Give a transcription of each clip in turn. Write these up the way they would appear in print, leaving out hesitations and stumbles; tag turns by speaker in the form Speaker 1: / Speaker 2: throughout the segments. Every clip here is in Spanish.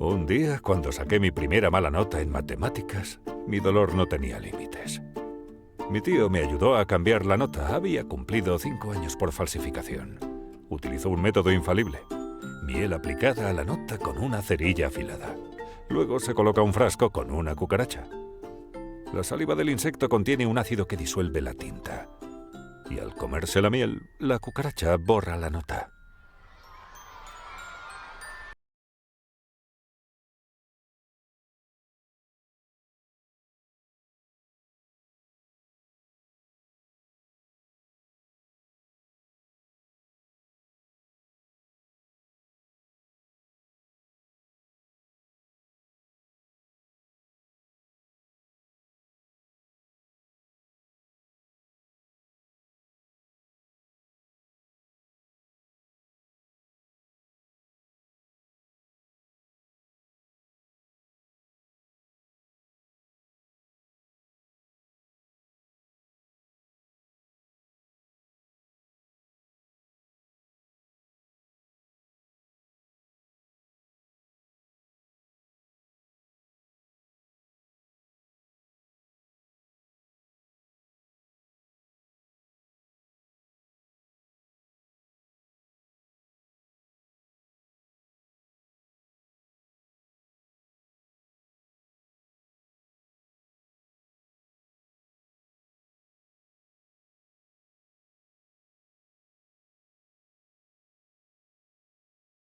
Speaker 1: Un día, cuando saqué mi primera mala nota en matemáticas, mi dolor no tenía límites. Mi tío me ayudó a cambiar la nota. Había cumplido 5 años por falsificación. Utilizó un método infalible: miel aplicada a la nota con una cerilla afilada. Luego se coloca un frasco con una cucaracha. La saliva del insecto contiene un ácido que disuelve la tinta. Y al comerse la miel, la cucaracha borra la nota.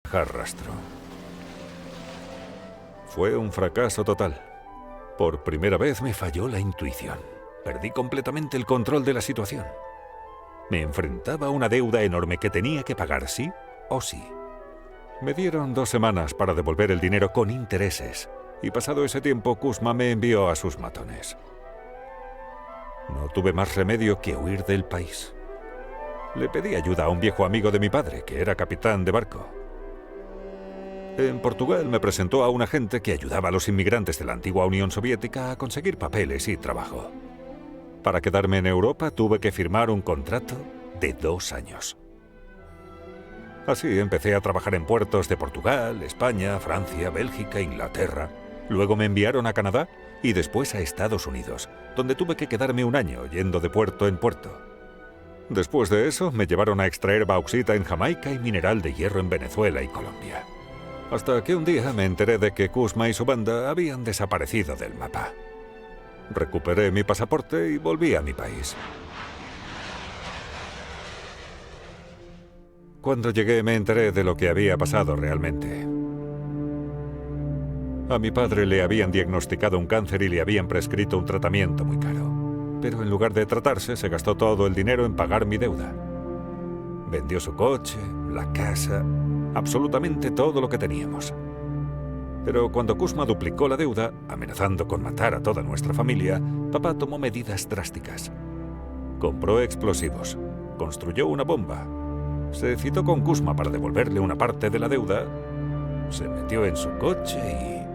Speaker 1: Dejar rastro. Fue un fracaso total. Por primera vez me falló la intuición. Perdí completamente el control de la situación. Me enfrentaba a una deuda enorme que tenía que pagar sí o sí. Me dieron 2 semanas para devolver el dinero con intereses. Y pasado ese tiempo, Kuzma me envió a sus matones. No tuve más remedio que huir del país. Le pedí ayuda a un viejo amigo de mi padre, que era capitán de barco. En Portugal me presentó a un agente que ayudaba a los inmigrantes de la antigua Unión Soviética a conseguir papeles y trabajo. Para quedarme en Europa tuve que firmar un contrato de 2 años. Así empecé a trabajar en puertos de Portugal, España, Francia, Bélgica, Inglaterra. Luego me enviaron a Canadá y después a Estados Unidos, donde tuve que quedarme 1 año yendo de puerto en puerto. Después de eso me llevaron a extraer bauxita en Jamaica y mineral de hierro en Venezuela y Colombia. Hasta que un día me enteré de que Kuzma y su banda habían desaparecido del mapa. Recuperé mi pasaporte y volví a mi país. Cuando llegué me enteré de lo que había pasado realmente. A mi padre le habían diagnosticado un cáncer y le habían prescrito un tratamiento muy caro. Pero en lugar de tratarse, se gastó todo el dinero en pagar mi deuda. Vendió su coche, la casa, absolutamente todo lo que teníamos. Pero cuando Kuzma duplicó la deuda, amenazando con matar a toda nuestra familia, papá tomó medidas drásticas. Compró explosivos, construyó una bomba, se citó con Kuzma para devolverle una parte de la deuda, se metió en su coche y...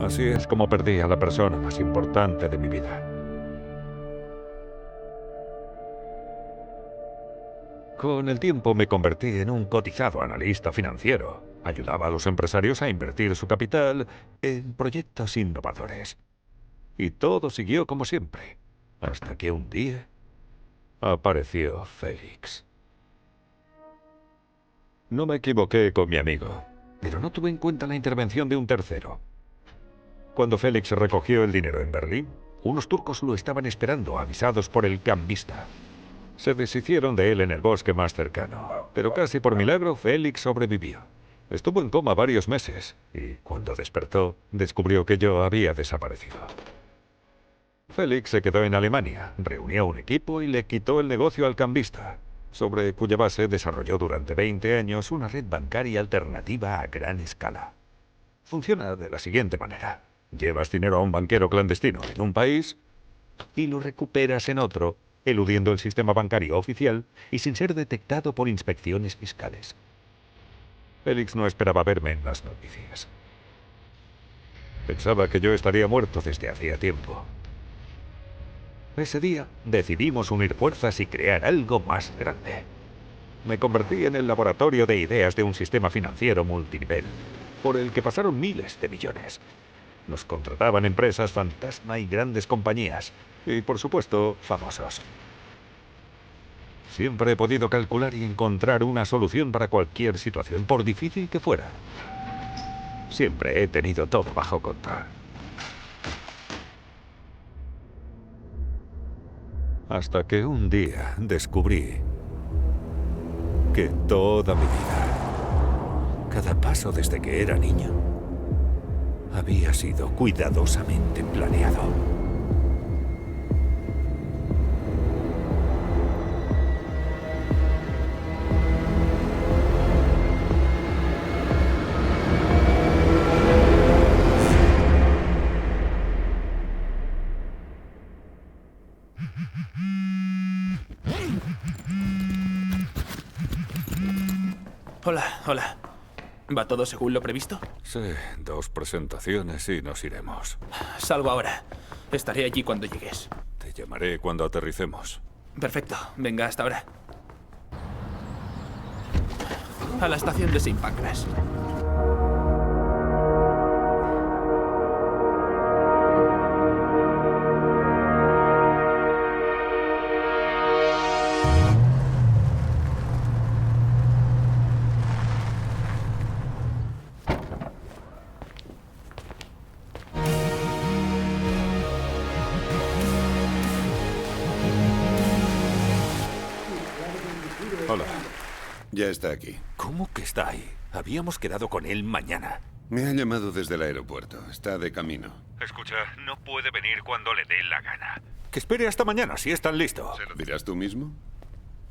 Speaker 1: Así es como perdí a la persona más importante de mi vida. Con el tiempo me convertí en un cotizado analista financiero. Ayudaba a los empresarios a invertir su capital en proyectos innovadores. Y todo siguió como siempre, hasta que un día apareció Félix. No me equivoqué con mi amigo, pero no tuve en cuenta la intervención de un tercero. Cuando Félix recogió el dinero en Berlín, unos turcos lo estaban esperando, avisados por el cambista. Se deshicieron de él en el bosque más cercano, pero casi por milagro Félix sobrevivió. Estuvo en coma varios meses y cuando despertó, descubrió que yo había desaparecido. Félix se quedó en Alemania, reunió un equipo y le quitó el negocio al cambista, sobre cuya base desarrolló durante 20 años una red bancaria alternativa a gran escala. Funciona de la siguiente manera. Llevas dinero a un banquero clandestino en un país y lo recuperas en otro, eludiendo el sistema bancario oficial y sin ser detectado por inspecciones fiscales. Félix no esperaba verme en las noticias. Pensaba que yo estaría muerto desde hacía tiempo. Ese día decidimos unir fuerzas y crear algo más grande. Me convertí en el laboratorio de ideas de un sistema financiero multinivel. por el que pasaron miles de millones. Nos contrataban empresas fantasma y grandes compañías. Y, por supuesto, famosos. Siempre he podido calcular y encontrar una solución para cualquier situación, por difícil que fuera. Siempre he tenido todo bajo control. Hasta que un día descubrí que toda mi vida, cada paso desde que era niño, había sido cuidadosamente planeado.
Speaker 2: Hola, hola. ¿Va todo según lo previsto?
Speaker 1: Sí, 2 presentaciones y nos iremos.
Speaker 2: Salgo ahora. Estaré allí cuando llegues.
Speaker 1: Te llamaré cuando aterricemos.
Speaker 2: Perfecto. Venga, hasta ahora. A la estación de St. Pancras.
Speaker 1: Hola.
Speaker 3: Ya está aquí.
Speaker 1: ¿Cómo que está ahí? Habíamos quedado con él mañana.
Speaker 3: Me ha llamado desde el aeropuerto. Está de camino.
Speaker 1: Escucha, no puede venir cuando le dé la gana. Que espere hasta mañana, si están listos.
Speaker 3: ¿Se lo dirás tú mismo?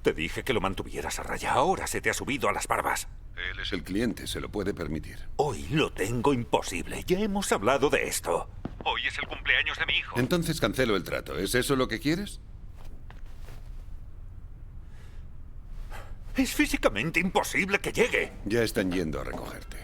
Speaker 1: Te dije que lo mantuvieras a raya. Ahora se te ha subido a las barbas.
Speaker 3: Él es el cliente, se lo puede permitir.
Speaker 1: Hoy lo tengo imposible. Ya hemos hablado de esto. Hoy es el cumpleaños de mi hijo.
Speaker 3: Entonces cancelo el trato. ¿Es eso lo que quieres?
Speaker 1: Es físicamente imposible que llegue.
Speaker 3: Ya están yendo a recogerte.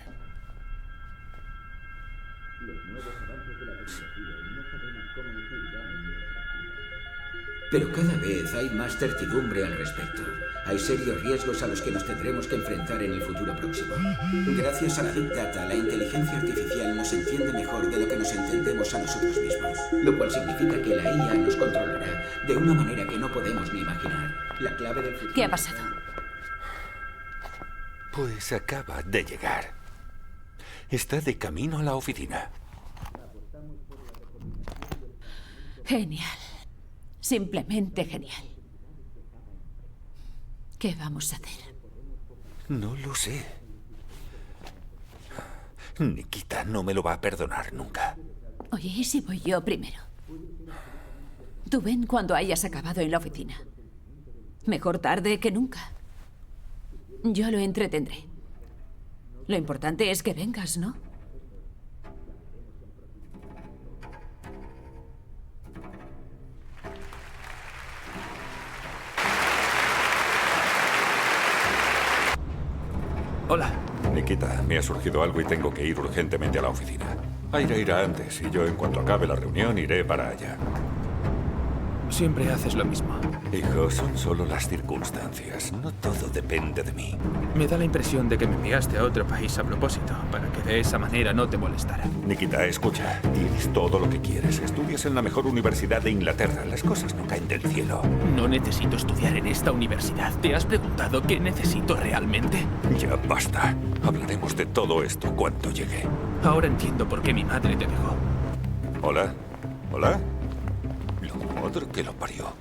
Speaker 4: Pero cada vez hay más certidumbre al respecto. Hay serios riesgos a los que nos tendremos que enfrentar en el futuro próximo. Gracias a la Big Data, la inteligencia artificial nos entiende mejor de lo que nos entendemos a nosotros mismos. Lo cual significa que la IA nos controlará de una manera que no podemos ni imaginar. La clave del futuro...
Speaker 5: ¿Qué ha pasado?
Speaker 1: Pues acaba de llegar. Está de camino a la oficina.
Speaker 5: Genial. Simplemente genial. ¿Qué vamos a hacer?
Speaker 1: No lo sé. Nikita no me lo va a perdonar nunca.
Speaker 5: Oye, ¿y si voy yo primero? Tú ven cuando hayas acabado en la oficina. Mejor tarde que nunca. Yo lo entretendré. Lo importante es que vengas, ¿no?
Speaker 2: Hola.
Speaker 1: Nikita, me ha surgido algo y tengo que ir urgentemente a la oficina. Aira irá antes y yo, en cuanto acabe la reunión, iré para allá.
Speaker 2: Siempre haces lo mismo.
Speaker 1: Hijo, son solo las circunstancias. No todo depende de mí.
Speaker 2: Me da la impresión de que me enviaste a otro país a propósito, para que de esa manera no te molestara.
Speaker 1: Nikita, escucha. Tienes todo lo que quieres. Estudias en la mejor universidad de Inglaterra. Las cosas no caen del cielo.
Speaker 2: No necesito estudiar en esta universidad. ¿Te has preguntado qué necesito realmente?
Speaker 1: Ya basta. Hablaremos de todo esto cuando llegue.
Speaker 2: Ahora entiendo por qué mi madre te dejó.
Speaker 1: ¿Hola? ¿Hola? La madre que lo parió.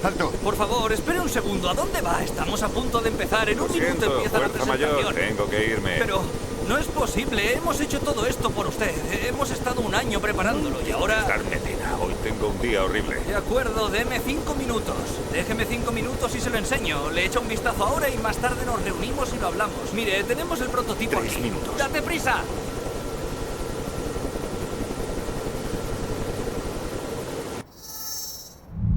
Speaker 6: ¡Alto! Por favor, espere un segundo. ¿A dónde va? Estamos a punto de empezar. En un minuto empieza la
Speaker 1: fuerza
Speaker 6: presentación.
Speaker 1: mayor. Tengo que irme.
Speaker 6: Pero no es posible. Hemos hecho todo esto por usted. Hemos estado un año preparándolo y ahora...
Speaker 1: Carmetina, hoy tengo un día horrible.
Speaker 6: De acuerdo, deme 5 minutos. Déjeme 5 minutos y se lo enseño. Le echo un vistazo ahora y más tarde nos reunimos y lo hablamos. Mire, tenemos el prototipo
Speaker 1: 3
Speaker 6: aquí.
Speaker 1: minutos.
Speaker 6: ¡Date prisa!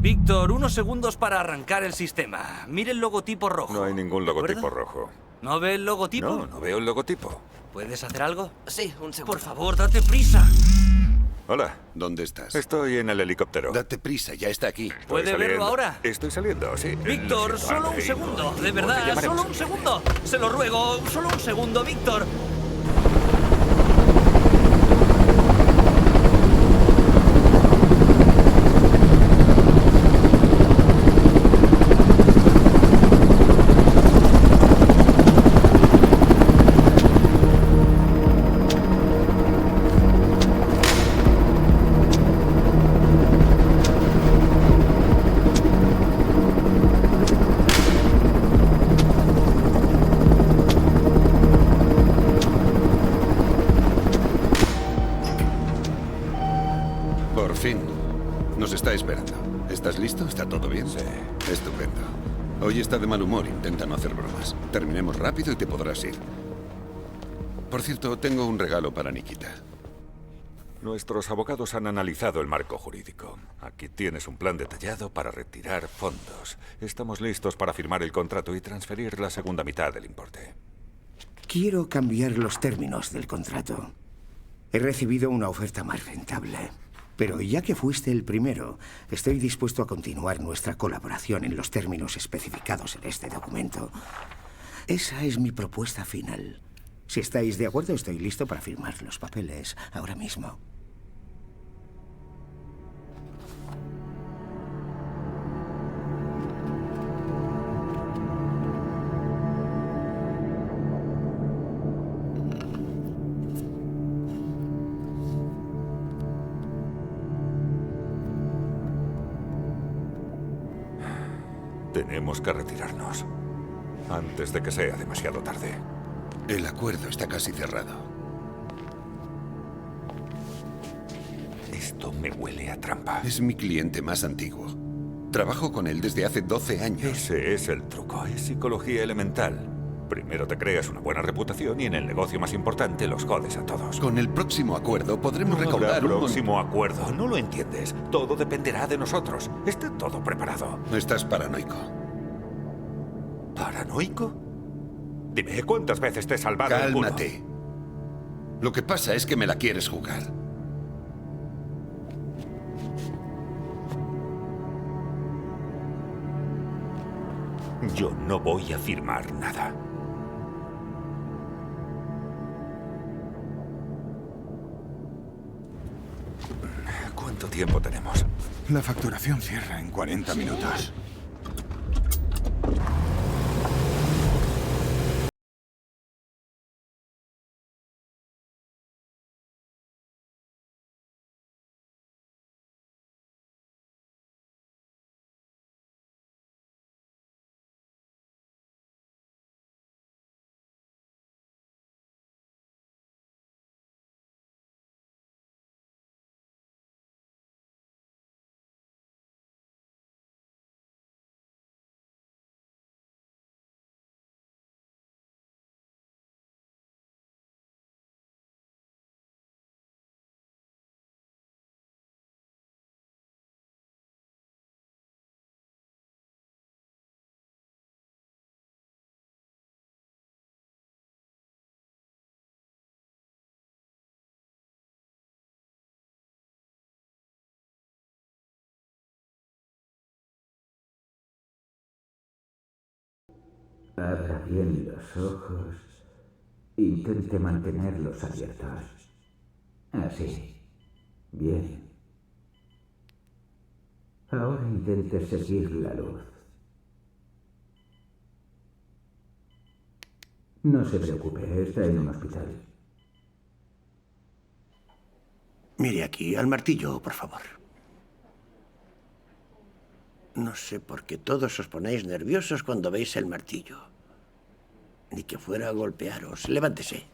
Speaker 6: Víctor, unos segundos para arrancar el sistema. Mire el logotipo rojo.
Speaker 1: No hay ningún
Speaker 6: ¿De acuerdo?
Speaker 1: logotipo rojo.
Speaker 6: ¿No ve el logotipo?
Speaker 1: No, no veo el logotipo.
Speaker 6: ¿Puedes hacer algo?
Speaker 7: Sí, un segundo.
Speaker 6: Por favor, date prisa.
Speaker 1: Hola,
Speaker 3: ¿Dónde estás?
Speaker 1: estoy en el helicóptero.
Speaker 3: Date prisa, ya está aquí.
Speaker 1: Estoy
Speaker 6: ¿Puede verlo
Speaker 1: saliendo.
Speaker 6: ahora?
Speaker 1: Estoy saliendo, sí.
Speaker 6: Víctor,
Speaker 1: Lo siento,
Speaker 6: solo un
Speaker 1: Andy,
Speaker 6: segundo.
Speaker 1: no,
Speaker 6: De
Speaker 1: te
Speaker 6: verdad,
Speaker 1: llamaremos
Speaker 6: solo un segundo. Se lo ruego, solo un segundo, Víctor.
Speaker 3: Por fin. Nos está esperando. ¿Estás listo? ¿Está todo bien?
Speaker 1: Sí.
Speaker 3: Estupendo. Hoy está de mal humor. Intenta no hacer bromas. Terminemos rápido y te podrás ir. Por cierto, tengo un regalo para Nikita.
Speaker 1: Nuestros abogados han analizado el marco jurídico. Aquí tienes un plan detallado para retirar fondos. Estamos listos para firmar el contrato y transferir la segunda mitad del importe.
Speaker 8: Quiero cambiar los términos del contrato. He recibido una oferta más rentable. Pero ya que fuiste el primero, estoy dispuesto a continuar nuestra colaboración en los términos especificados en este documento. Esa es mi propuesta final. Si estáis de acuerdo, estoy listo para firmar los papeles ahora mismo.
Speaker 1: Tenemos que retirarnos antes de que sea demasiado tarde.
Speaker 3: El acuerdo está casi cerrado.
Speaker 1: Esto me huele a trampa.
Speaker 3: Es mi cliente más antiguo. Trabajo con él desde hace 12 años.
Speaker 1: Ese es el truco. Es psicología elemental. Primero te creas una buena reputación y en el negocio más importante los jodes a todos.
Speaker 3: Con el próximo acuerdo podremos recaudar un
Speaker 1: próximo acuerdo. No lo entiendes. Todo dependerá de nosotros. Esté todo preparado.
Speaker 3: Estás paranoico.
Speaker 1: ¿Paranoico? Dime, ¿cuántas veces te he salvado el culo?
Speaker 3: Cálmate. Lo que pasa es que me la quieres jugar.
Speaker 1: Yo no voy a firmar nada. ¿Cuánto tiempo tenemos?
Speaker 9: La facturación cierra en 40 minutos.
Speaker 4: Abra bien los ojos. Intente mantenerlos abiertos. Así. Bien. Ahora intente seguir la luz. No se preocupe, está en un hospital.
Speaker 8: Mire aquí, al martillo, por favor. No sé por qué todos os ponéis nerviosos cuando veis el martillo. Ni que fuera a golpearos. Levántese.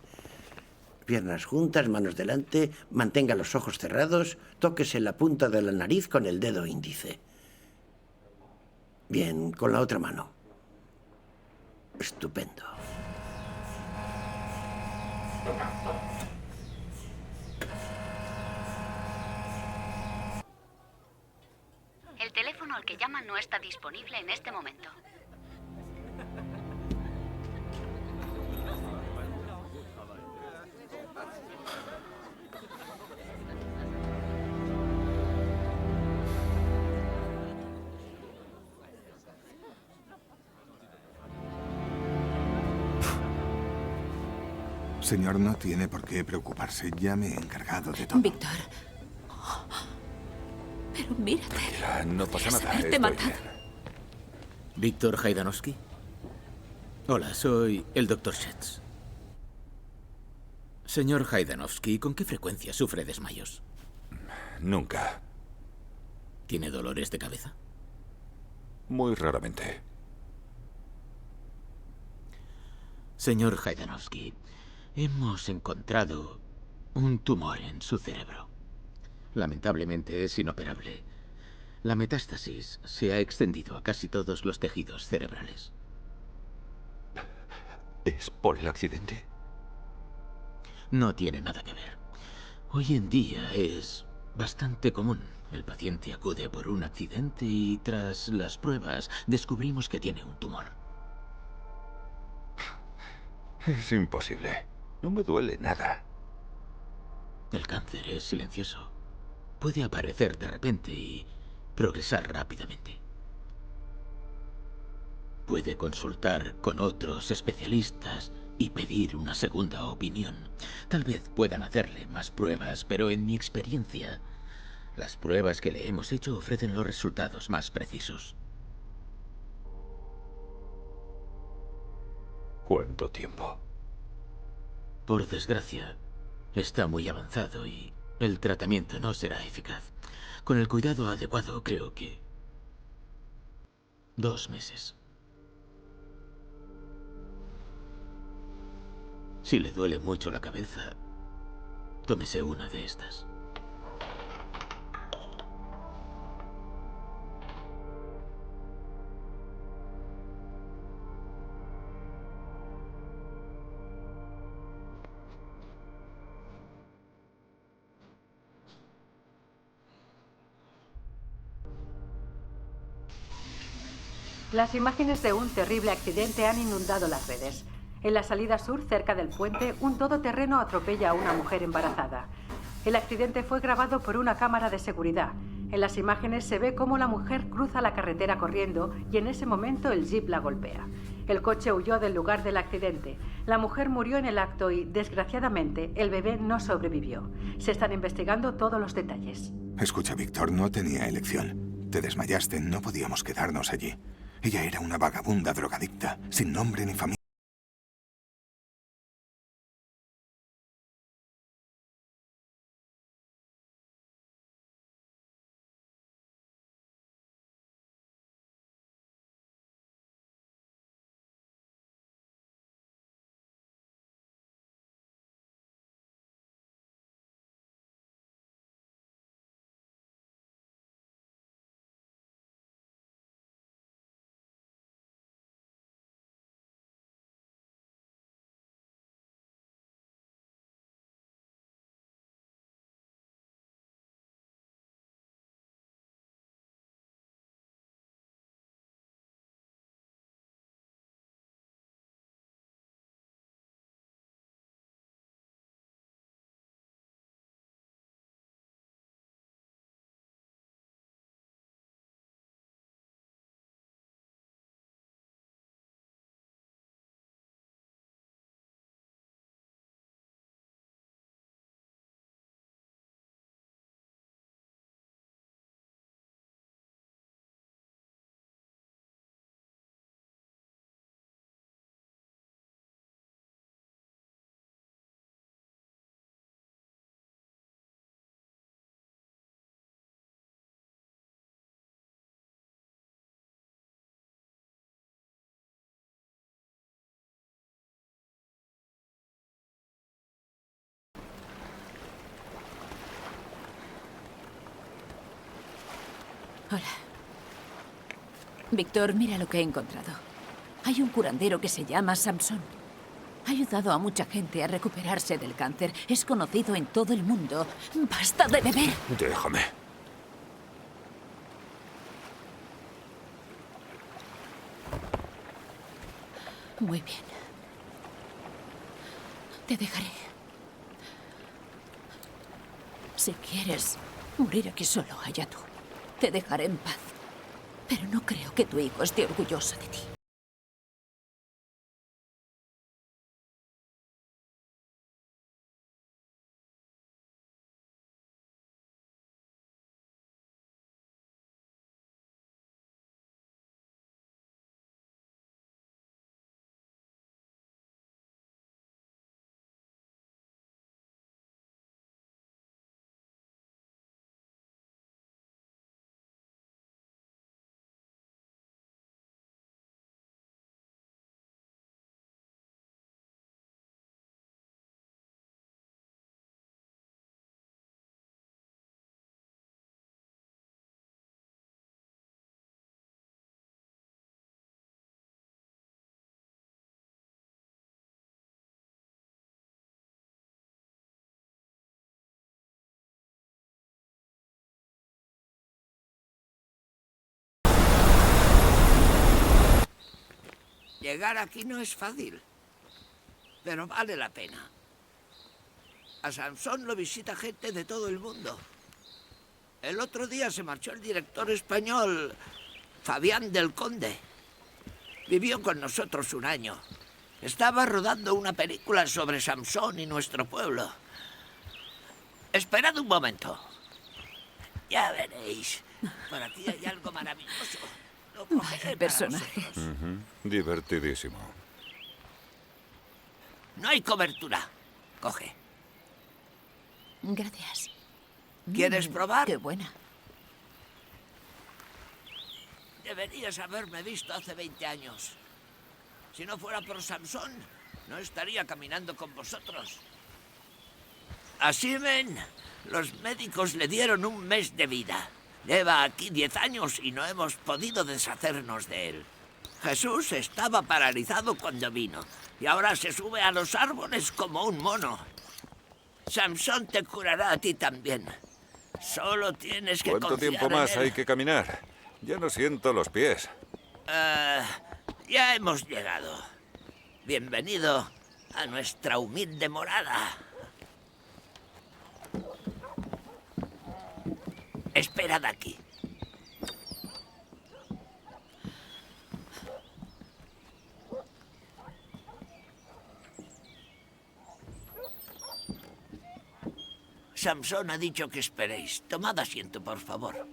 Speaker 8: Piernas juntas, manos delante, mantenga los ojos cerrados, tóquese la punta de la nariz con el dedo índice. Bien, con la otra mano. Estupendo.
Speaker 10: El teléfono al que llaman no está disponible en este momento.
Speaker 9: Señor, no tiene por qué preocuparse. Ya me he encargado de todo.
Speaker 5: Víctor. Pero mírate.
Speaker 1: Tranquila, no pasa nada.
Speaker 5: haberte
Speaker 1: Estoy
Speaker 5: matado.
Speaker 1: bien.
Speaker 7: ¿Víctor Haydanovsky? Hola, soy el Dr. Schetz. Señor Haydanovsky, ¿con qué frecuencia sufre desmayos?
Speaker 1: Nunca.
Speaker 7: ¿Tiene dolores de cabeza?
Speaker 1: Muy raramente.
Speaker 7: Señor Haydanovsky, hemos encontrado un tumor en su cerebro. Lamentablemente es inoperable. La metástasis se ha extendido a casi todos los tejidos cerebrales.
Speaker 1: ¿Es por el accidente?
Speaker 7: No tiene nada que ver. Hoy en día es bastante común. El paciente acude por un accidente y tras las pruebas descubrimos que tiene un tumor.
Speaker 1: Es imposible. No me duele nada.
Speaker 7: El cáncer es silencioso. Puede aparecer de repente y progresar rápidamente. Puede consultar con otros especialistas y pedir una segunda opinión. Tal vez puedan hacerle más pruebas, pero en mi experiencia, las pruebas que le hemos hecho ofrecen los resultados más precisos.
Speaker 1: ¿Cuánto tiempo?
Speaker 7: Por desgracia, está muy avanzado y el tratamiento no será eficaz. Con el cuidado adecuado, creo que 2 meses. Si le duele mucho la cabeza, tómese una de estas.
Speaker 11: Las imágenes de un terrible accidente han inundado las redes. En la salida sur, cerca del puente, un todoterreno atropella a una mujer embarazada. El accidente fue grabado por una cámara de seguridad. En las imágenes se ve cómo la mujer cruza la carretera corriendo y en ese momento el jeep la golpea. El coche huyó del lugar del accidente. La mujer murió en el acto y, desgraciadamente, el bebé no sobrevivió. Se están investigando todos los detalles.
Speaker 9: Escucha, Víctor, no tenía elección. Te desmayaste, no podíamos quedarnos allí. Ella era una vagabunda drogadicta, sin nombre ni familia.
Speaker 5: Hola. Víctor, mira lo que he encontrado. Hay un curandero que se llama Samson. Ha ayudado a mucha gente a recuperarse del cáncer. Es conocido en todo el mundo. ¡Basta de beber!
Speaker 1: Déjame.
Speaker 5: Muy bien. Te dejaré. Si quieres morir aquí solo, allá tú. Te dejaré en paz. Pero no creo que tu hijo esté orgulloso de ti.
Speaker 12: Llegar aquí no es fácil, pero vale la pena. A Samson lo visita gente de todo el mundo. El otro día se marchó el director español, Fabián del Conde. Vivió con nosotros un año. Estaba rodando una película sobre Samson y nuestro pueblo. Esperad un momento. Ya veréis. Por aquí hay algo maravilloso. Lo cogeré para
Speaker 5: Personajes.
Speaker 12: vosotros.
Speaker 1: Divertidísimo.
Speaker 12: No hay cobertura. Coge.
Speaker 5: Gracias.
Speaker 12: ¿Quieres probar?
Speaker 5: Qué buena.
Speaker 12: Deberías haberme visto hace 20 años. Si no fuera por Samson, no estaría caminando con vosotros. A Simen, los médicos le dieron un mes de vida. Lleva aquí 10 años y no hemos podido deshacernos de él. Jesús estaba paralizado cuando vino y ahora se sube a los árboles como un mono. Samson te curará a ti también. Solo tienes que
Speaker 1: ¿Cuánto
Speaker 12: confiar
Speaker 1: tiempo
Speaker 12: en
Speaker 1: más
Speaker 12: él.
Speaker 1: hay que caminar? Ya no siento los pies.
Speaker 12: Ya hemos llegado. Bienvenido a nuestra humilde morada. Esperad aquí. Samson ha dicho que esperéis. Tomad asiento, por favor.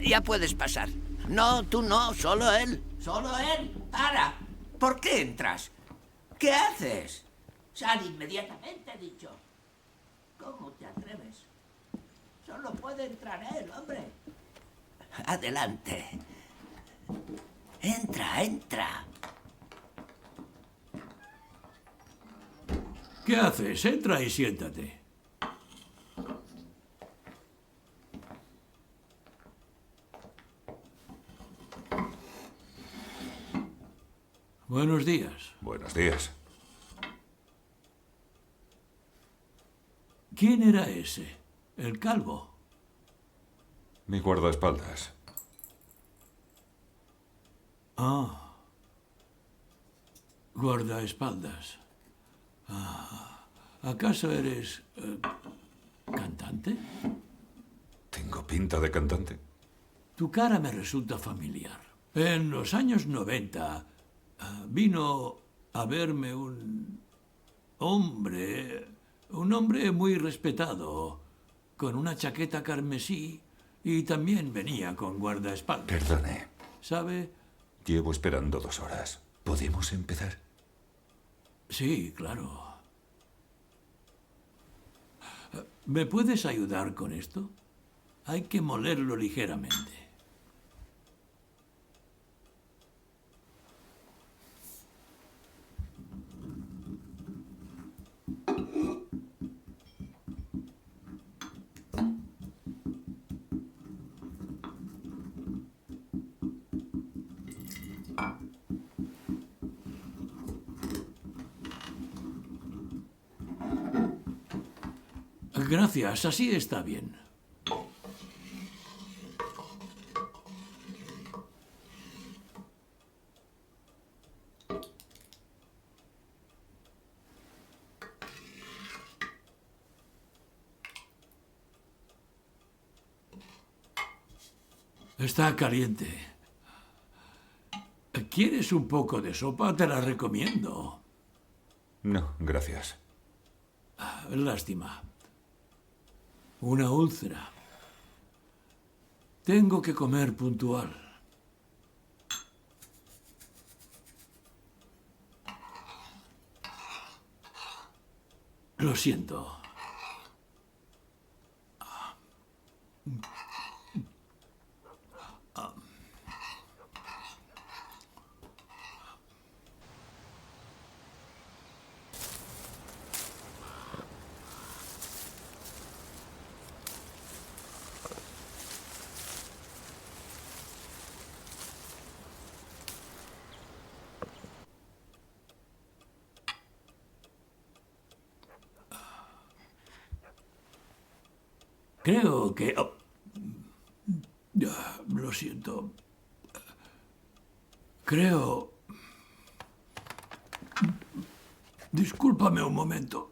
Speaker 12: Ya puedes pasar. No, tú no, solo él. Solo él. ¡Para! ¿Por qué entras? ¿Qué haces? Sal inmediatamente, he dicho. ¿Cómo te atreves? Solo puede entrar él, hombre. Adelante. Entra, entra.
Speaker 13: ¿Qué haces? Entra y siéntate. Buenos días.
Speaker 1: Buenos días.
Speaker 13: ¿Quién era ese? ¿El calvo?
Speaker 1: Mi guardaespaldas.
Speaker 13: Ah. Guardaespaldas. Ah. ¿Acaso eres cantante?
Speaker 1: ¿Tengo pinta de cantante?
Speaker 13: Tu cara me resulta familiar. En los años 90 vino a verme un hombre muy respetado, con una chaqueta carmesí y también venía con guardaespaldas.
Speaker 1: Perdone.
Speaker 13: ¿Sabe?
Speaker 1: Llevo esperando 2 horas. ¿Podemos empezar?
Speaker 13: Sí, claro. ¿Me puedes ayudar con esto? Hay que molerlo ligeramente. Gracias, así está bien. Está caliente. ¿Quieres un poco de sopa? Te la recomiendo.
Speaker 1: No, gracias.
Speaker 13: Lástima. Una úlcera. Tengo que comer puntual. Lo siento. Creo que... Lo siento. Creo... Discúlpame un momento.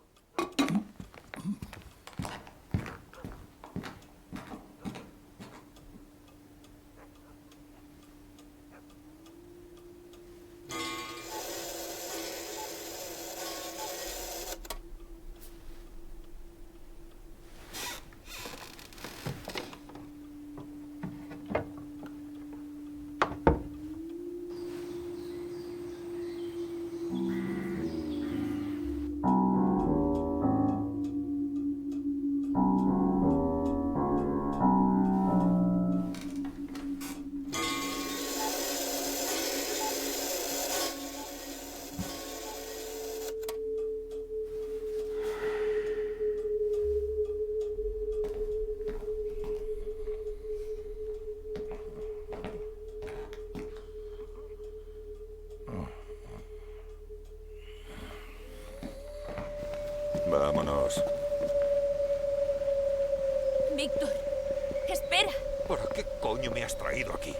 Speaker 1: Vámonos.
Speaker 5: Víctor, espera.
Speaker 1: ¿Para qué coño me has traído aquí?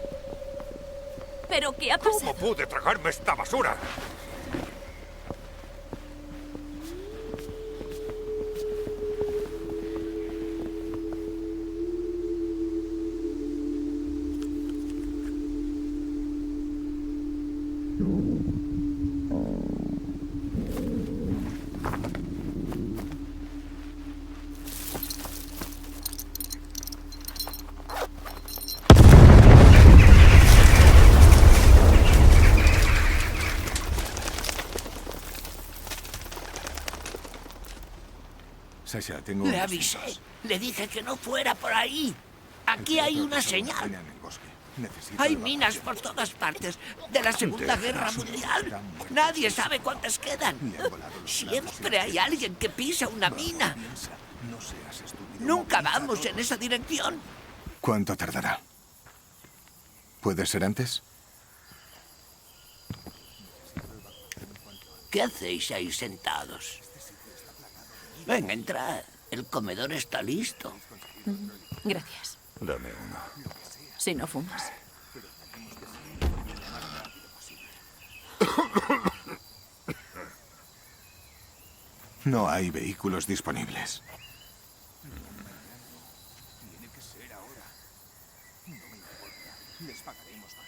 Speaker 5: ¿Pero qué ha pasado?
Speaker 1: ¿Cómo pude tragarme esta basura?
Speaker 9: Sasha, tengo...
Speaker 12: Le avisé. Le dije que no fuera por ahí. Aquí hay una señal. Hay minas por todas partes. De la Segunda Guerra Mundial. Nadie sabe cuántas quedan. Siempre hay alguien que pisa una mina. Nunca vamos en esa dirección.
Speaker 9: ¿Cuánto tardará? ¿Puede ser antes?
Speaker 12: ¿Qué hacéis ahí sentados? Ven, entrad. El comedor está listo.
Speaker 5: Gracias.
Speaker 1: Dame uno.
Speaker 5: Si no fumas.
Speaker 9: No hay vehículos disponibles.
Speaker 14: Tiene que ser ahora. No me importa. Les pagaremos más.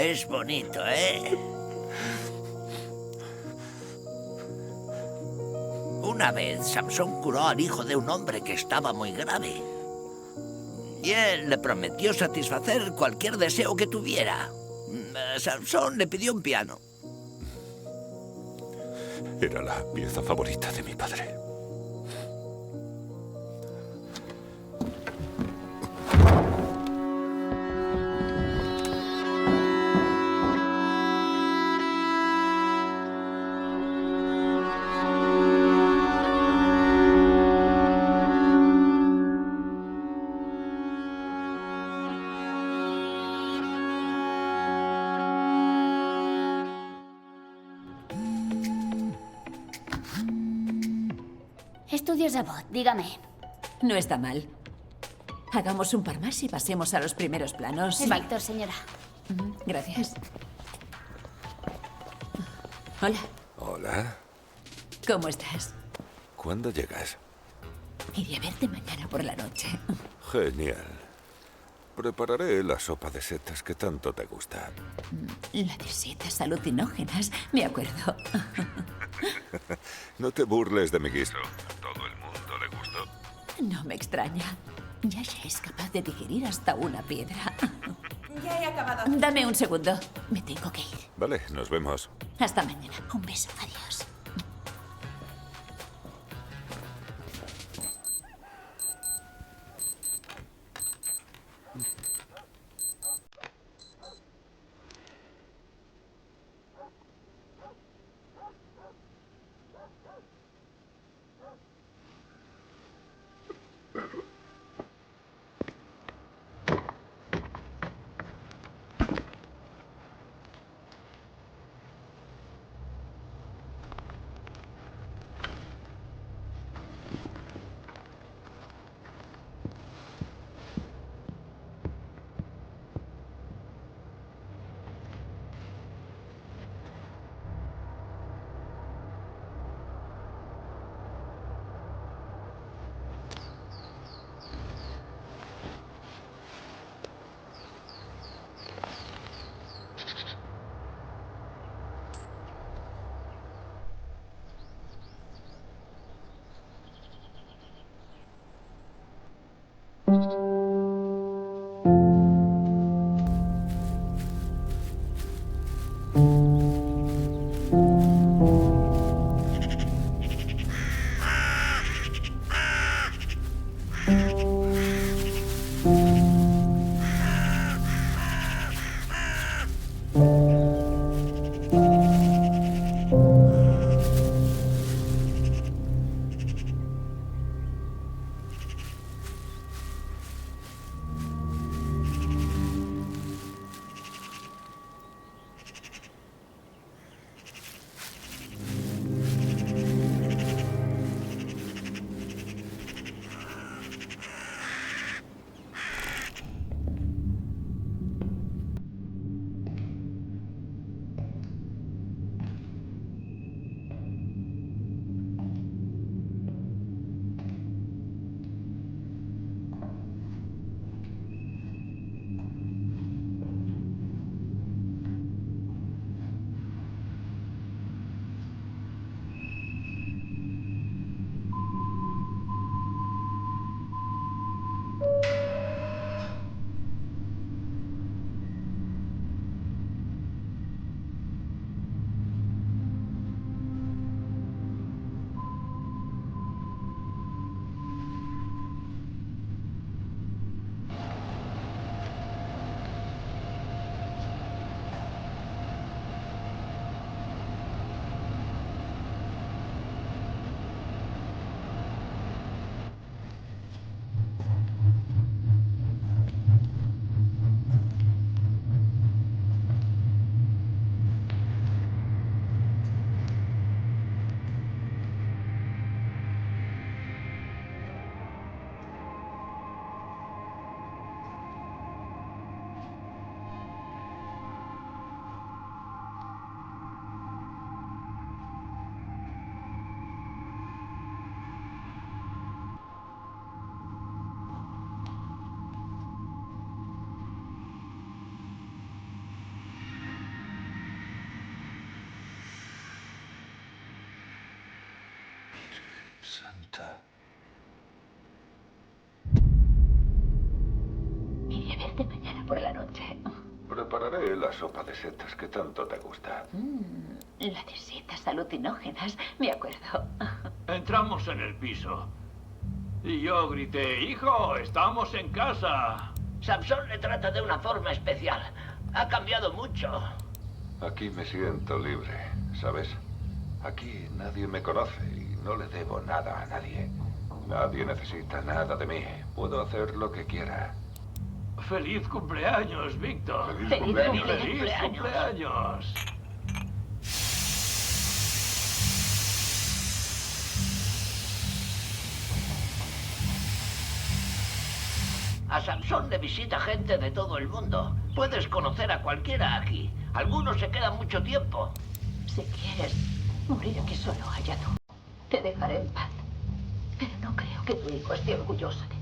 Speaker 12: Es bonito, ¿eh? Una vez, Samson curó al hijo de un hombre que estaba muy grave. Y él le prometió satisfacer cualquier deseo que tuviera. Samson le pidió un piano.
Speaker 1: Era la pieza favorita de mi padre.
Speaker 15: Estudios de voz, dígame.
Speaker 5: No está mal. Hagamos un par más y pasemos a los primeros planos.
Speaker 15: Exacto, señora.
Speaker 5: Gracias. Hola.
Speaker 1: Hola.
Speaker 5: ¿Cómo estás?
Speaker 1: ¿Cuándo llegas?
Speaker 5: Iré a verte mañana por la noche.
Speaker 1: Genial. Prepararé la sopa de setas que tanto te gusta.
Speaker 5: La de setas alucinógenas, me acuerdo.
Speaker 1: No te burles de mi guiso. Todo el mundo le gustó.
Speaker 5: No me extraña. Yasha es capaz de digerir hasta una piedra.
Speaker 16: Ya he acabado.
Speaker 5: Dame un segundo. Me tengo que ir.
Speaker 1: Vale, nos vemos.
Speaker 5: Hasta mañana. Un beso. Adiós.
Speaker 17: santa.
Speaker 18: Iré a verte mañana por la noche.
Speaker 17: Prepararé la sopa de setas que tanto te gusta.
Speaker 18: La de setas alucinógenas, me acuerdo.
Speaker 13: Entramos en el piso. Y yo grité, ¡hijo, estamos en casa!
Speaker 12: Samson le trata de una forma especial. Ha cambiado mucho.
Speaker 17: Aquí me siento libre, ¿sabes? Aquí nadie me conoce y no le debo nada a nadie. Nadie necesita nada de mí. Puedo hacer lo que quiera.
Speaker 13: ¡Feliz cumpleaños, Víctor!
Speaker 12: ¡Feliz cumpleaños!
Speaker 13: ¡Feliz cumpleaños!
Speaker 12: A Samson le visita gente de todo el mundo. Puedes conocer a cualquiera aquí. Algunos se quedan mucho tiempo.
Speaker 18: Si quieres morir aquí solo, allá tú. Te dejaré en paz. Pero no creo que tu hijo esté orgulloso de ti.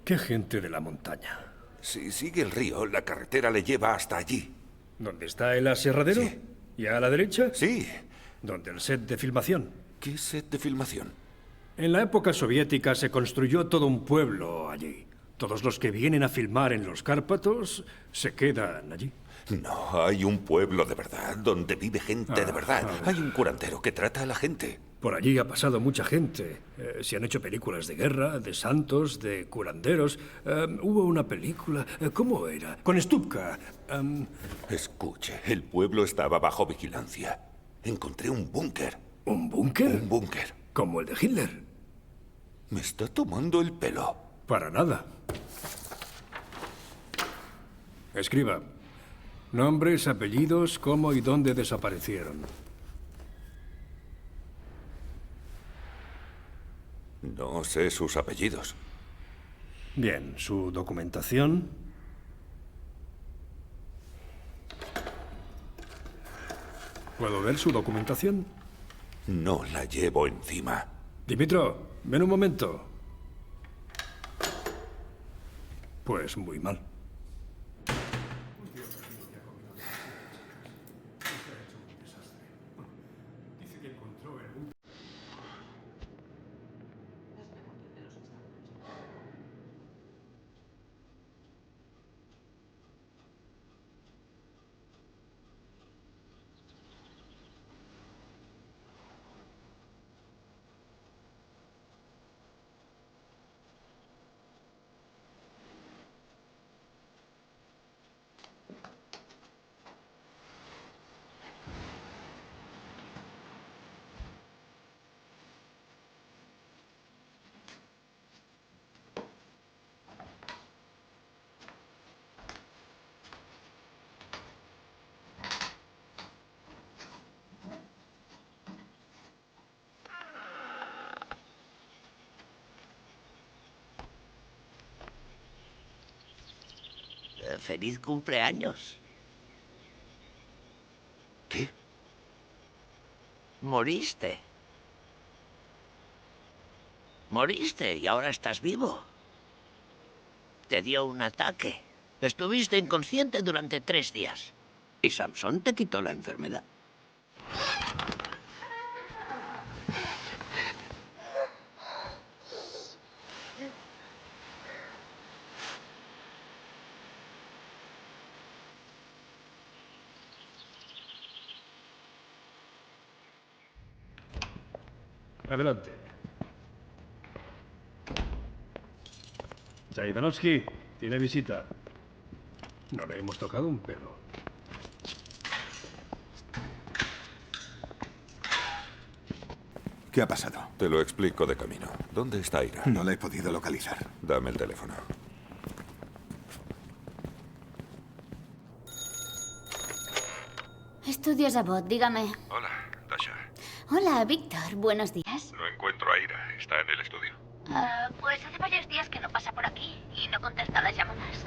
Speaker 19: ¿Qué gente de la montaña?
Speaker 1: Si sigue el río, la carretera le lleva hasta allí.
Speaker 19: ¿Dónde está el aserradero?
Speaker 1: Sí.
Speaker 19: ¿Y a la derecha?
Speaker 1: Sí.
Speaker 19: ¿Dónde el set de filmación?
Speaker 1: ¿Qué set de filmación?
Speaker 19: En la época soviética se construyó todo un pueblo allí. Todos los que vienen a filmar en los Cárpatos se quedan allí.
Speaker 1: No, hay un pueblo de verdad, donde vive gente de verdad. Hay un curandero que trata a la gente.
Speaker 19: Por allí ha pasado mucha gente. Se han hecho películas de guerra, de santos, de curanderos. Hubo una película... ¿Cómo era? Con Stupka.
Speaker 1: Escuche, el pueblo estaba bajo vigilancia. Encontré un búnker.
Speaker 19: ¿Un búnker?
Speaker 1: Un búnker.
Speaker 19: Como el de Hitler.
Speaker 1: Me está tomando el pelo.
Speaker 19: Para nada. Escriba. Nombres, apellidos, cómo y dónde desaparecieron.
Speaker 1: No sé sus apellidos.
Speaker 19: Bien, su documentación. ¿Puedo ver su documentación?
Speaker 1: No la llevo encima.
Speaker 19: Dimitro, ven un momento. Pues muy mal.
Speaker 12: ¡Feliz cumpleaños!
Speaker 1: ¿Qué?
Speaker 12: Moriste. Moriste y ahora estás vivo. Te dio un ataque. Estuviste inconsciente durante 3 días. Y Samson te quitó la enfermedad.
Speaker 19: Adelante. Jaidanovsky, tiene visita. No le hemos tocado un pelo.
Speaker 9: ¿Qué ha pasado?
Speaker 1: Te lo explico de camino. ¿Dónde está Ira?
Speaker 9: No la he podido localizar.
Speaker 1: Dame el teléfono.
Speaker 15: Estudios Abbott, dígame.
Speaker 1: Hola, Dasha.
Speaker 15: Hola, Víctor. Buenos días.
Speaker 1: No encuentro a Ira. Está en el estudio.
Speaker 15: Pues hace varios días que no pasa por aquí y no contesta las llamadas.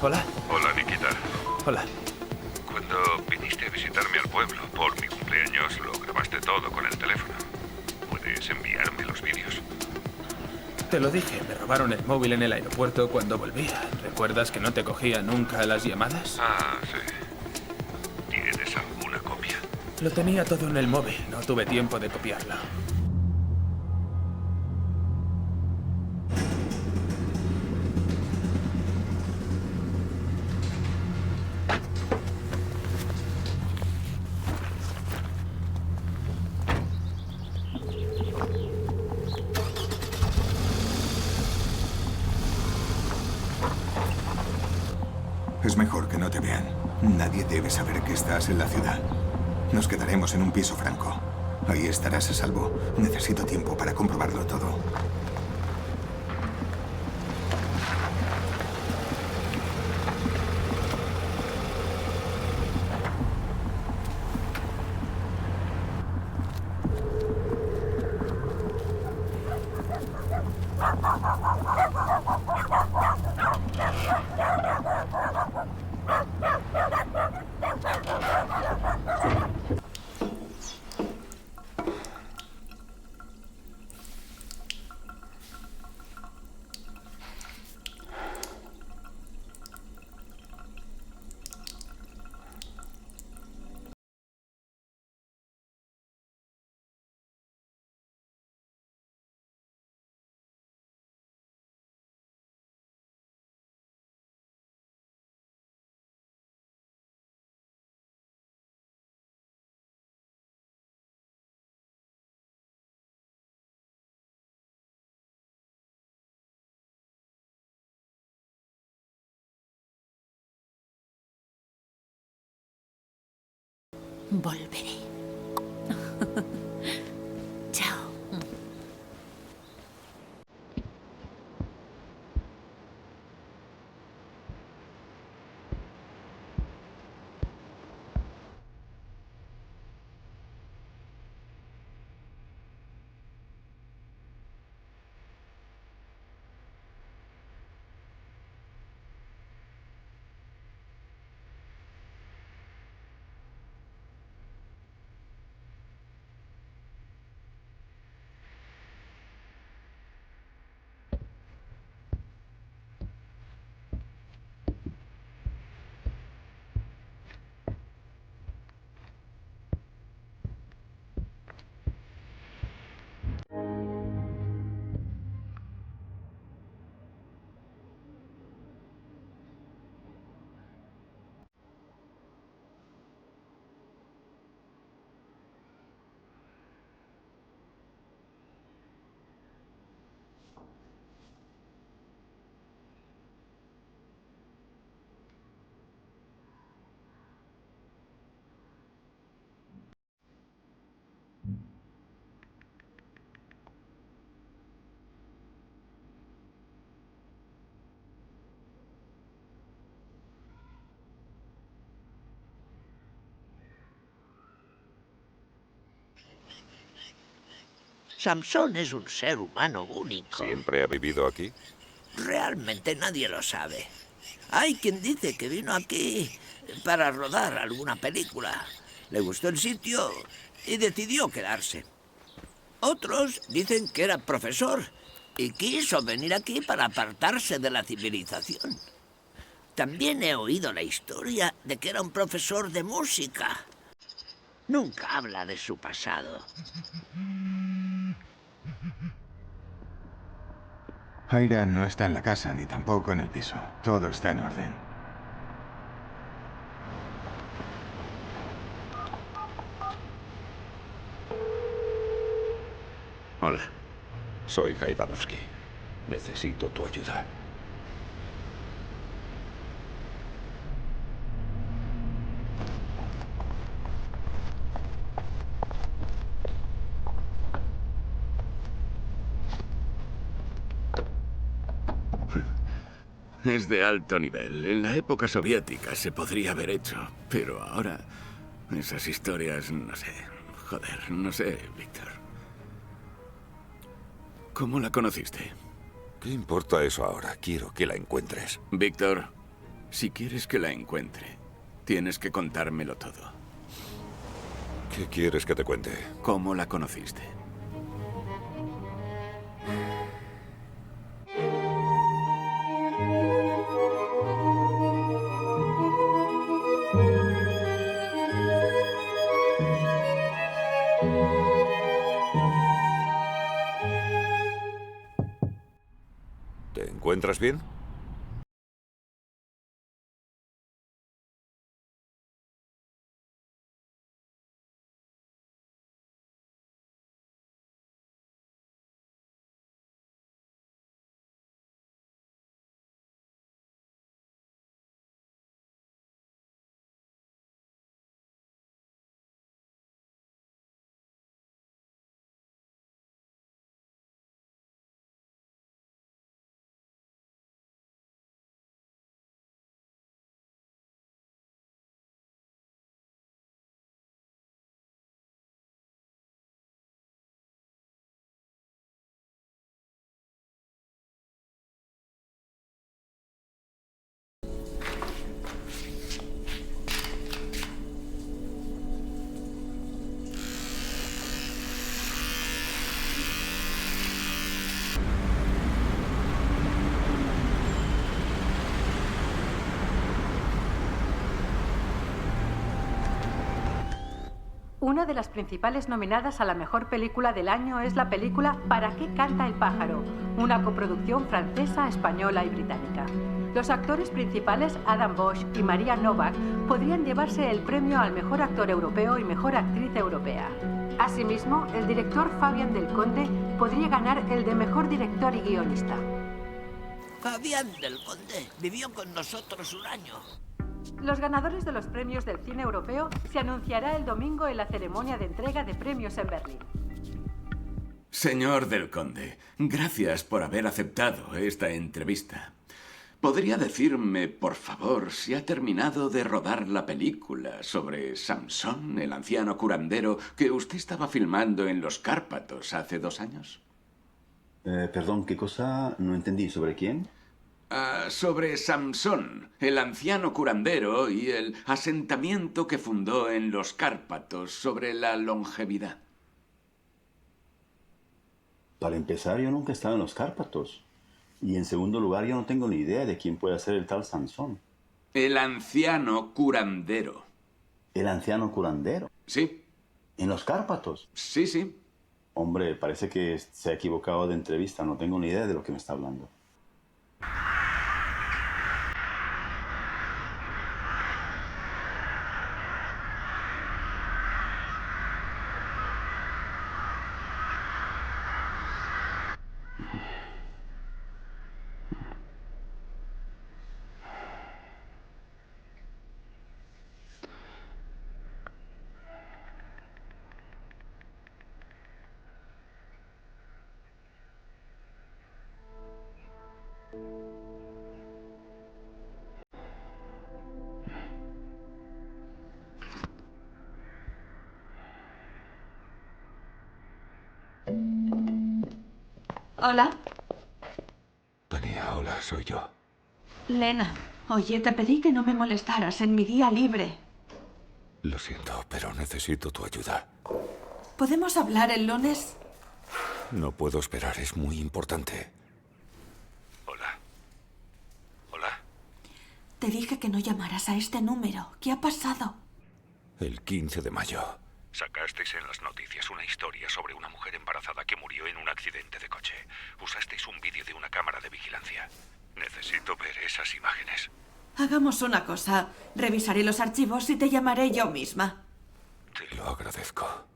Speaker 2: Hola.
Speaker 17: Hola, Nikita.
Speaker 2: Hola.
Speaker 17: Cuando viniste a visitarme al pueblo por mi cumpleaños, lo grabaste todo con el teléfono. ¿Puedes enviarme los vídeos?
Speaker 2: Te lo dije, me robaron el móvil en el aeropuerto cuando volvía. ¿Recuerdas que no te cogía nunca las llamadas?
Speaker 17: Ah, sí. ¿Tienes alguna copia?
Speaker 2: Lo tenía todo en el móvil, no tuve tiempo de copiarlo.
Speaker 9: Es mejor que no te vean. Nadie debe saber que estás en la ciudad. Nos quedaremos en un piso franco. Ahí estarás a salvo. Necesito tiempo para comprobarlo todo.
Speaker 5: Volveré. Chao.
Speaker 12: Samson es un ser humano único.
Speaker 1: ¿Siempre ha vivido aquí?
Speaker 12: Realmente nadie lo sabe. Hay quien dice que vino aquí para rodar alguna película. Le gustó el sitio y decidió quedarse. Otros dicen que era profesor y quiso venir aquí para apartarse de la civilización. También he oído la historia de que era un profesor de música. Nunca habla de su pasado.
Speaker 9: Aira no está en la casa ni tampoco en el piso. Todo está en orden.
Speaker 1: Hola. Soy Haydanovsky. Necesito tu ayuda.
Speaker 20: Es de alto nivel. En la época soviética se podría haber hecho, pero ahora esas historias, no sé. Joder, no sé, Víctor. ¿Cómo la conociste?
Speaker 1: ¿Qué importa eso ahora? Quiero que la encuentres.
Speaker 20: Víctor, Si quieres que la encuentre, tienes que contármelo todo.
Speaker 1: ¿Qué quieres que te cuente?
Speaker 20: ¿Cómo la conociste?
Speaker 1: ¿Te encuentras bien?
Speaker 11: Una de las principales nominadas a la mejor película del año es la película ¿Para qué canta el pájaro?, una coproducción francesa, española y británica. Los actores principales, Adam Bosch y Maria Novak, podrían llevarse el premio al mejor actor europeo y mejor actriz europea. Asimismo, el director Fabián del Conde podría ganar el de mejor director y guionista.
Speaker 12: Fabián del Conde vivió con nosotros un año.
Speaker 11: Los ganadores de los premios del cine europeo se anunciará el domingo en la ceremonia de entrega de premios en Berlín.
Speaker 20: Señor del Conde, gracias por haber aceptado esta entrevista. ¿Podría decirme, por favor, si ha terminado de rodar la película sobre Samson, el anciano curandero, que usted estaba filmando en los Cárpatos hace 2 años?
Speaker 21: Perdón, ¿qué cosa? No entendí. ¿Sobre quién?
Speaker 20: Sobre Samson, el anciano curandero y el asentamiento que fundó en los Cárpatos sobre la longevidad.
Speaker 21: Para empezar, yo nunca he estado en los Cárpatos. Y en segundo lugar, yo no tengo ni idea de quién puede ser el tal Samson.
Speaker 20: El anciano curandero.
Speaker 21: ¿El anciano curandero?
Speaker 20: Sí.
Speaker 21: ¿En los Cárpatos?
Speaker 20: Sí, sí.
Speaker 21: Hombre, parece que se ha equivocado de entrevista. No tengo ni idea de lo que me está hablando.
Speaker 18: Hola.
Speaker 1: Tania, hola, soy yo.
Speaker 18: Lena, oye, te pedí que no me molestaras en mi día libre.
Speaker 1: Lo siento, pero necesito tu ayuda.
Speaker 16: ¿Podemos hablar el lunes?
Speaker 1: No puedo esperar, es muy importante. Hola. Hola.
Speaker 16: Te dije que no llamaras a este número. ¿Qué ha pasado?
Speaker 1: El 15 de mayo. Sacasteis en las noticias una historia sobre una mujer embarazada que murió en un accidente de coche. Usasteis un vídeo de una cámara de vigilancia. Necesito ver esas imágenes.
Speaker 16: Hagamos una cosa. Revisaré los archivos y te llamaré yo misma.
Speaker 1: Te lo agradezco.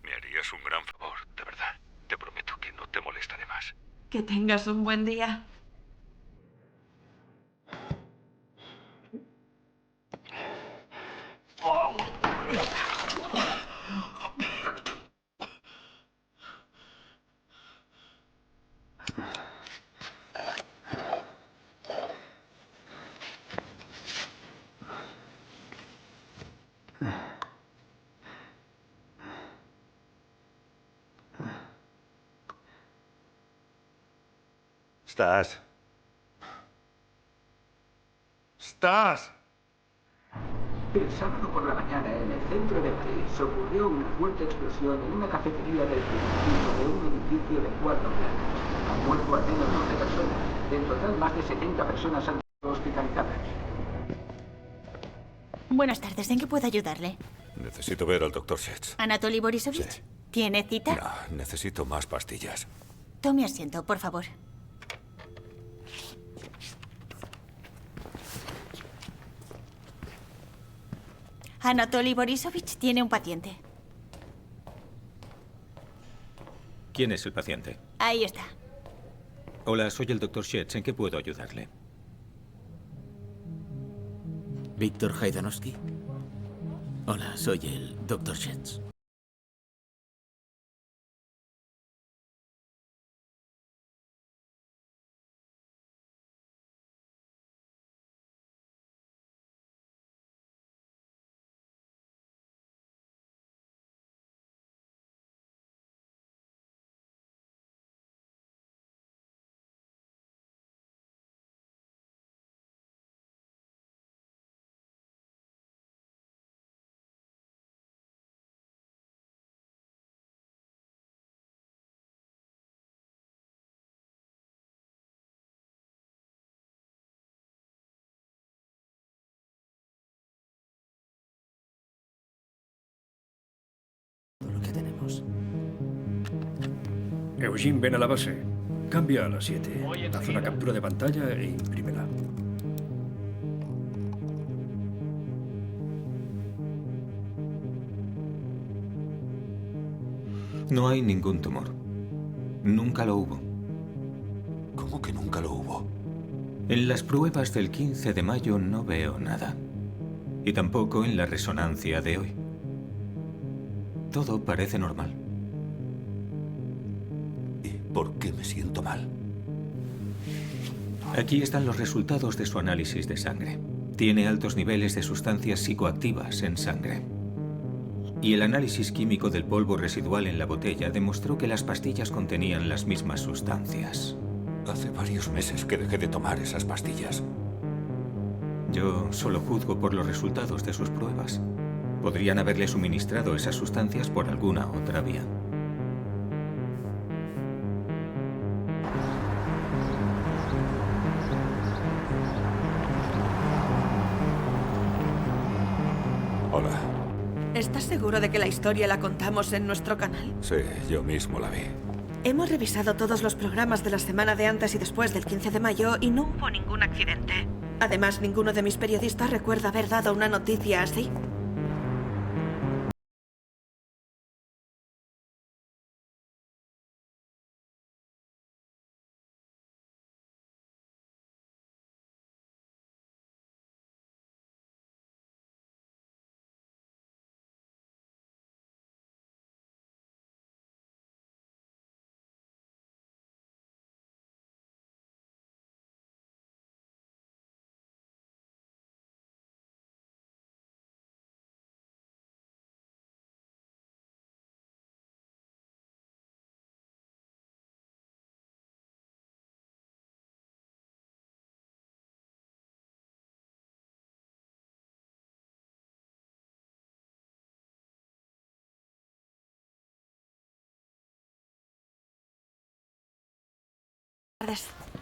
Speaker 1: Me harías un gran favor, de verdad. Te prometo que no te molestaré más.
Speaker 16: Que tengas un buen día.
Speaker 1: Estás.
Speaker 17: estás?
Speaker 4: El sábado por la mañana, en el centro de París, ocurrió una fuerte explosión en una cafetería del primer piso de un edificio de 4 plantas. Han muerto al menos 12 personas. En total, más de 70 personas han sido hospitalizadas.
Speaker 6: Buenas tardes, ¿en qué puedo ayudarle?
Speaker 1: Necesito ver al doctor Shetz.
Speaker 6: ¿Anatoly Borisovich?
Speaker 1: Sí.
Speaker 6: ¿Tiene cita?
Speaker 1: No, necesito más pastillas.
Speaker 6: Tome asiento, por favor. Anatoly Borisovich tiene un paciente.
Speaker 22: ¿Quién es el paciente?
Speaker 6: Ahí está.
Speaker 22: Hola, soy el doctor Shetz. ¿En qué puedo ayudarle?
Speaker 7: ¿Víctor Haydanovsky? Hola, soy el doctor Shetz.
Speaker 19: Eugene, ven a la base. Cambia a las 7. Haz una captura de pantalla e imprímela.
Speaker 22: No hay ningún tumor. Nunca lo hubo.
Speaker 1: ¿Cómo que nunca lo hubo?
Speaker 22: En las pruebas del 15 de mayo no veo nada. Y tampoco en la resonancia de hoy. Todo parece normal.
Speaker 1: ¿Por qué me siento mal?
Speaker 22: Aquí están los resultados de su análisis de sangre. Tiene altos niveles de sustancias psicoactivas en sangre. Y el análisis químico del polvo residual en la botella demostró que las pastillas contenían las mismas sustancias.
Speaker 1: Hace varios meses que dejé de tomar esas pastillas.
Speaker 22: Yo solo juzgo por los resultados de sus pruebas. Podrían haberle suministrado esas sustancias por alguna otra vía.
Speaker 1: Hola.
Speaker 16: ¿Estás seguro de que la historia la contamos en nuestro canal?
Speaker 1: Sí, yo mismo la vi.
Speaker 16: Hemos revisado todos los programas de la semana de antes y después del 15 de mayo y no hubo ningún accidente. Además, ninguno de mis periodistas recuerda haber dado una noticia así.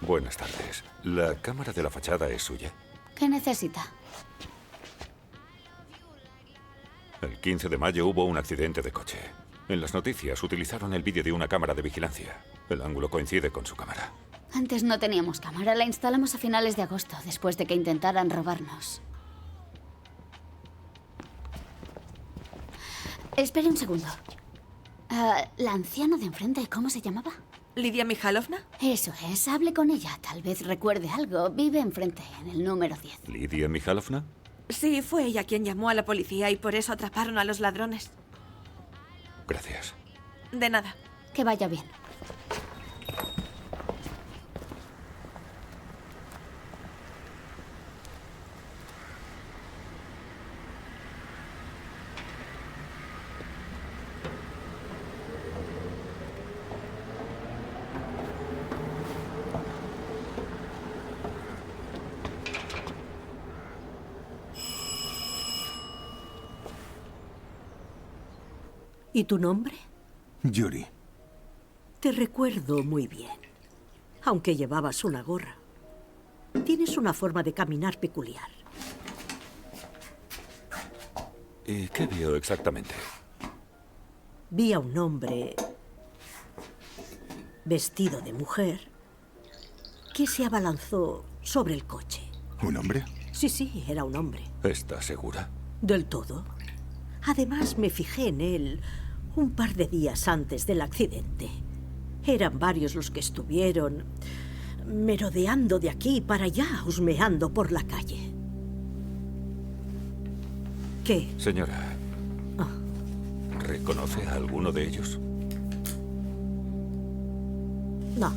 Speaker 1: Buenas tardes. ¿La cámara de la fachada es suya?
Speaker 6: ¿Qué necesita?
Speaker 1: El 15 de mayo hubo un accidente de coche. En las noticias utilizaron el vídeo de una cámara de vigilancia. El ángulo coincide con su cámara.
Speaker 6: Antes no teníamos cámara. La instalamos a finales de agosto, después de que intentaran robarnos. Espere un segundo. La anciana de enfrente, ¿cómo se llamaba?
Speaker 16: ¿Lidia Mikhailovna?
Speaker 6: Eso es. Hable con ella. Tal vez recuerde algo. Vive enfrente, en el número 10.
Speaker 1: ¿Lidia Mikhailovna?
Speaker 16: Sí, fue ella quien llamó a la policía y por eso atraparon a los ladrones.
Speaker 1: Gracias.
Speaker 16: De nada.
Speaker 6: Que vaya bien.
Speaker 3: ¿Y tu nombre?
Speaker 9: Yuri.
Speaker 3: Te recuerdo muy bien, aunque llevabas una gorra. Tienes una forma de caminar peculiar.
Speaker 1: ¿Y qué vio exactamente?
Speaker 3: Vi a un hombre vestido de mujer que se abalanzó sobre el coche.
Speaker 9: ¿Un hombre?
Speaker 3: Sí, era un hombre.
Speaker 1: ¿Estás segura?
Speaker 3: Del todo. Además, me fijé en él un par de días antes del accidente. Eran varios los que estuvieron merodeando de aquí para allá, husmeando por la calle. ¿Qué?
Speaker 1: Señora, ¿reconoce a alguno de ellos?
Speaker 3: No.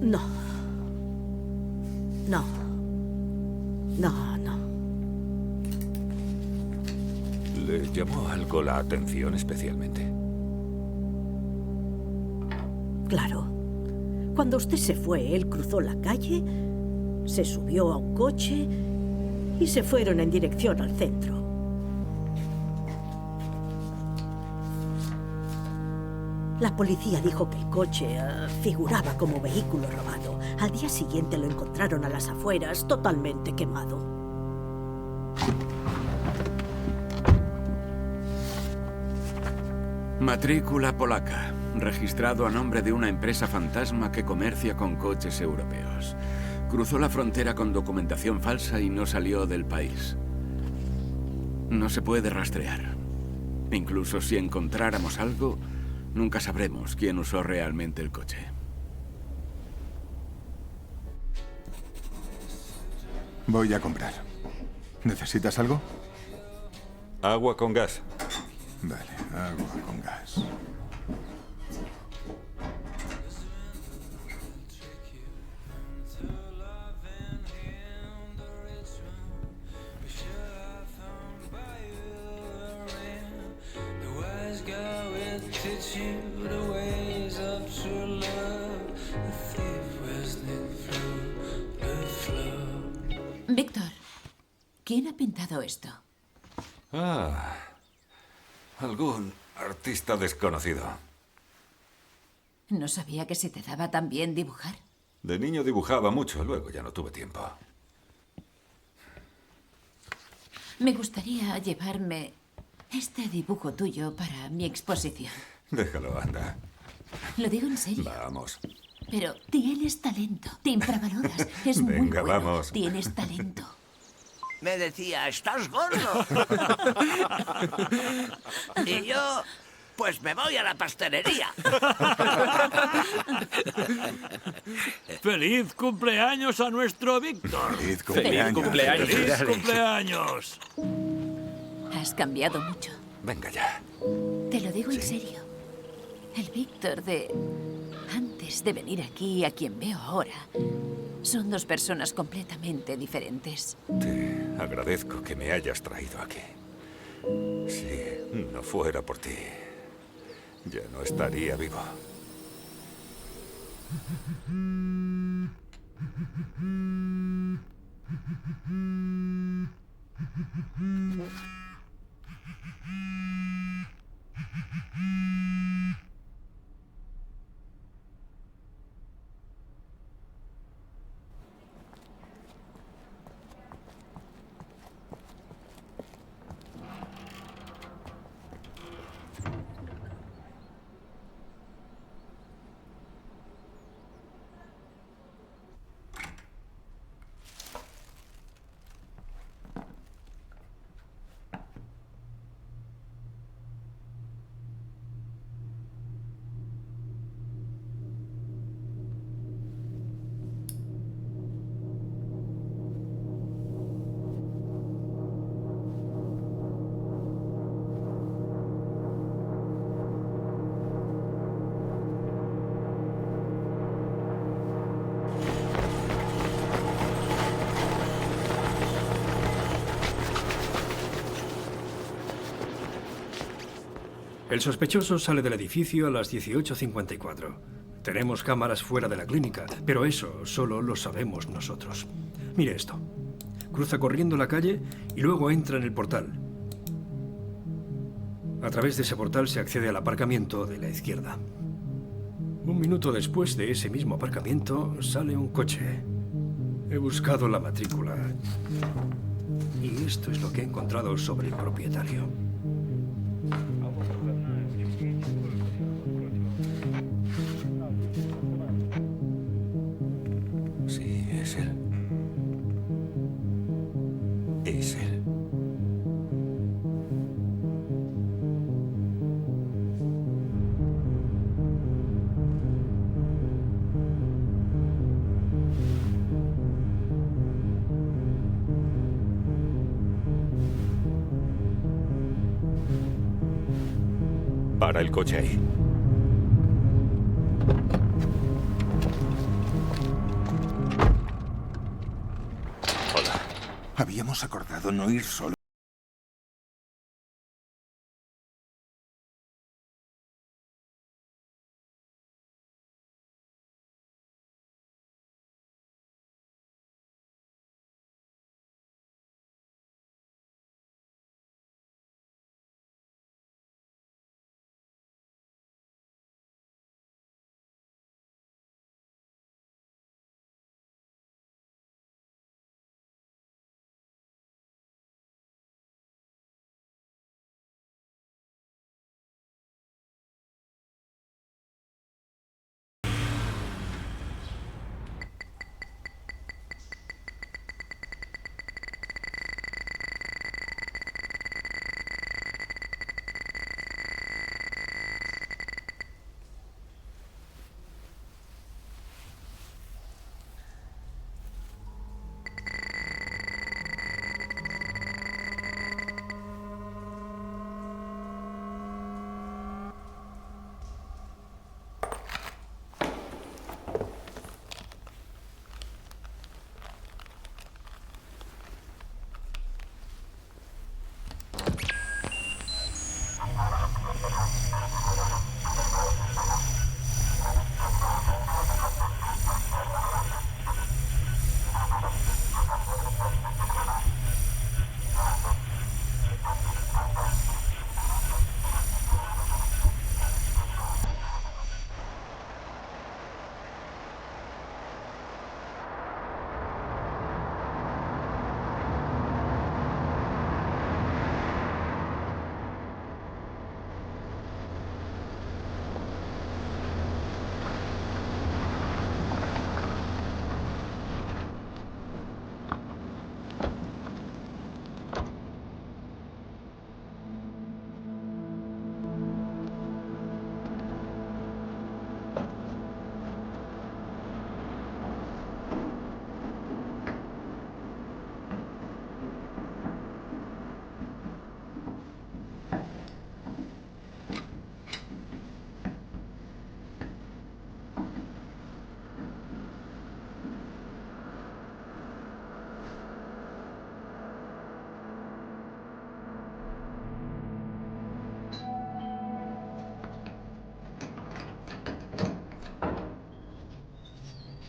Speaker 3: No. No. No, no.
Speaker 1: ¿Le llamó algo la atención especialmente?
Speaker 3: Claro. Cuando usted se fue, él cruzó la calle, se subió a un coche y se fueron en dirección al centro. La policía dijo que el coche figuraba como vehículo robado. Al día siguiente lo encontraron a las afueras, totalmente quemado.
Speaker 20: Matrícula polaca. Registrado a nombre de una empresa fantasma que comercia con coches europeos. Cruzó la frontera con documentación falsa y no salió del país. No se puede rastrear. Incluso si encontráramos algo, nunca sabremos quién usó realmente el coche.
Speaker 9: Voy a comprar. ¿Necesitas algo?
Speaker 1: Agua con gas.
Speaker 9: Vale, agua con gas.
Speaker 5: Víctor, ¿quién ha pintado esto?
Speaker 1: Algún artista desconocido.
Speaker 5: No sabía que se te daba tan bien dibujar.
Speaker 1: De niño dibujaba mucho, luego ya no tuve tiempo.
Speaker 5: Me gustaría llevarme este dibujo tuyo para mi exposición.
Speaker 1: Déjalo, anda.
Speaker 5: Lo digo en serio.
Speaker 1: Vamos.
Speaker 5: Pero tienes talento. Te infravaloras. Es muy
Speaker 1: Venga,
Speaker 5: bueno.
Speaker 1: vamos.
Speaker 5: Tienes talento.
Speaker 12: Me decía, estás gordo. Y yo, pues me voy a la pastelería.
Speaker 13: ¡Feliz cumpleaños a nuestro Víctor!
Speaker 9: ¡Feliz cumpleaños!
Speaker 13: ¡Feliz cumpleaños!
Speaker 5: Has cambiado mucho.
Speaker 1: Venga ya.
Speaker 5: Te lo digo en serio. El Víctor de antes de venir aquí, a quien veo ahora, son dos personas completamente diferentes.
Speaker 1: Te agradezco que me hayas traído aquí. Si no fuera por ti, ya no estaría vivo.
Speaker 19: El sospechoso sale del edificio a las 18:54. Tenemos cámaras fuera de la clínica, pero eso solo lo sabemos nosotros. Mire esto. Cruza corriendo la calle y luego entra en el portal. A través de ese portal se accede al aparcamiento de la izquierda. 1 minuto después de ese mismo aparcamiento sale un coche. He buscado la matrícula. Y esto es lo que he encontrado sobre el propietario.
Speaker 1: Sí, es él. Es él. Para el coche ahí. Hola.
Speaker 9: Habíamos acordado no ir solo.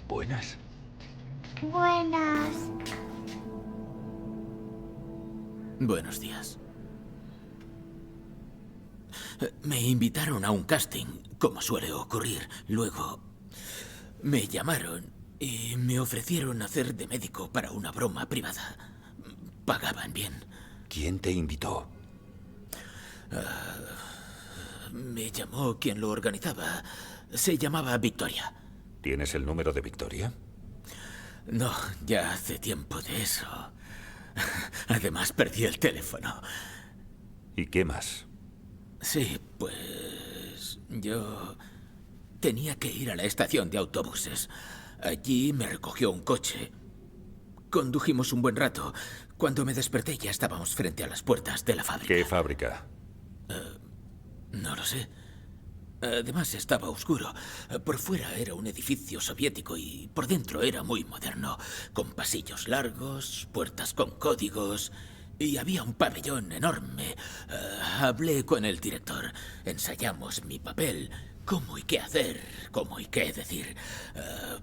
Speaker 1: Buenas.
Speaker 8: Buenas.
Speaker 7: Buenos días. Me invitaron a un casting, como suele ocurrir. Luego me llamaron y me ofrecieron hacer de médico para una broma privada. Pagaban bien.
Speaker 1: ¿Quién te invitó?
Speaker 7: Me llamó quien lo organizaba. Se llamaba Victoria.
Speaker 1: ¿Tienes el número de Victoria?
Speaker 7: No, ya hace tiempo de eso. Además, perdí el teléfono.
Speaker 1: ¿Y qué más?
Speaker 7: Sí, pues yo tenía que ir a la estación de autobuses. Allí me recogió un coche. Condujimos un buen rato. Cuando me desperté ya estábamos frente a las puertas de la fábrica.
Speaker 1: ¿Qué fábrica?
Speaker 7: No lo sé. Además estaba oscuro. Por fuera era un edificio soviético y por dentro era muy moderno, con pasillos largos, puertas con códigos y había un pabellón enorme. Hablé con el director, ensayamos mi papel, cómo y qué hacer, cómo y qué decir,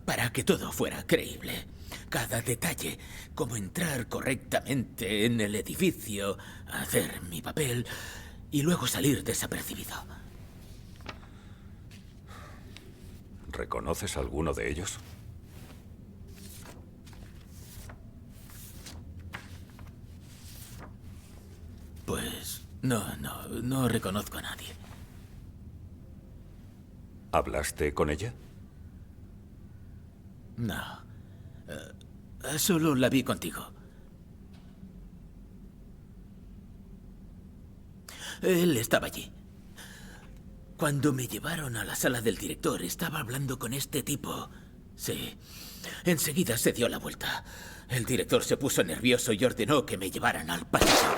Speaker 7: para que todo fuera creíble. Cada detalle, cómo entrar correctamente en el edificio, hacer mi papel. y luego salir desapercibido.
Speaker 1: ¿Reconoces alguno de ellos?
Speaker 7: Pues no reconozco a nadie.
Speaker 1: ¿Hablaste con ella?
Speaker 7: No. Solo la vi contigo. Él estaba allí. Cuando me llevaron a la sala del director, estaba hablando con este tipo. Sí. Enseguida se dio la vuelta. El director se puso nervioso y ordenó que me llevaran al pasillo.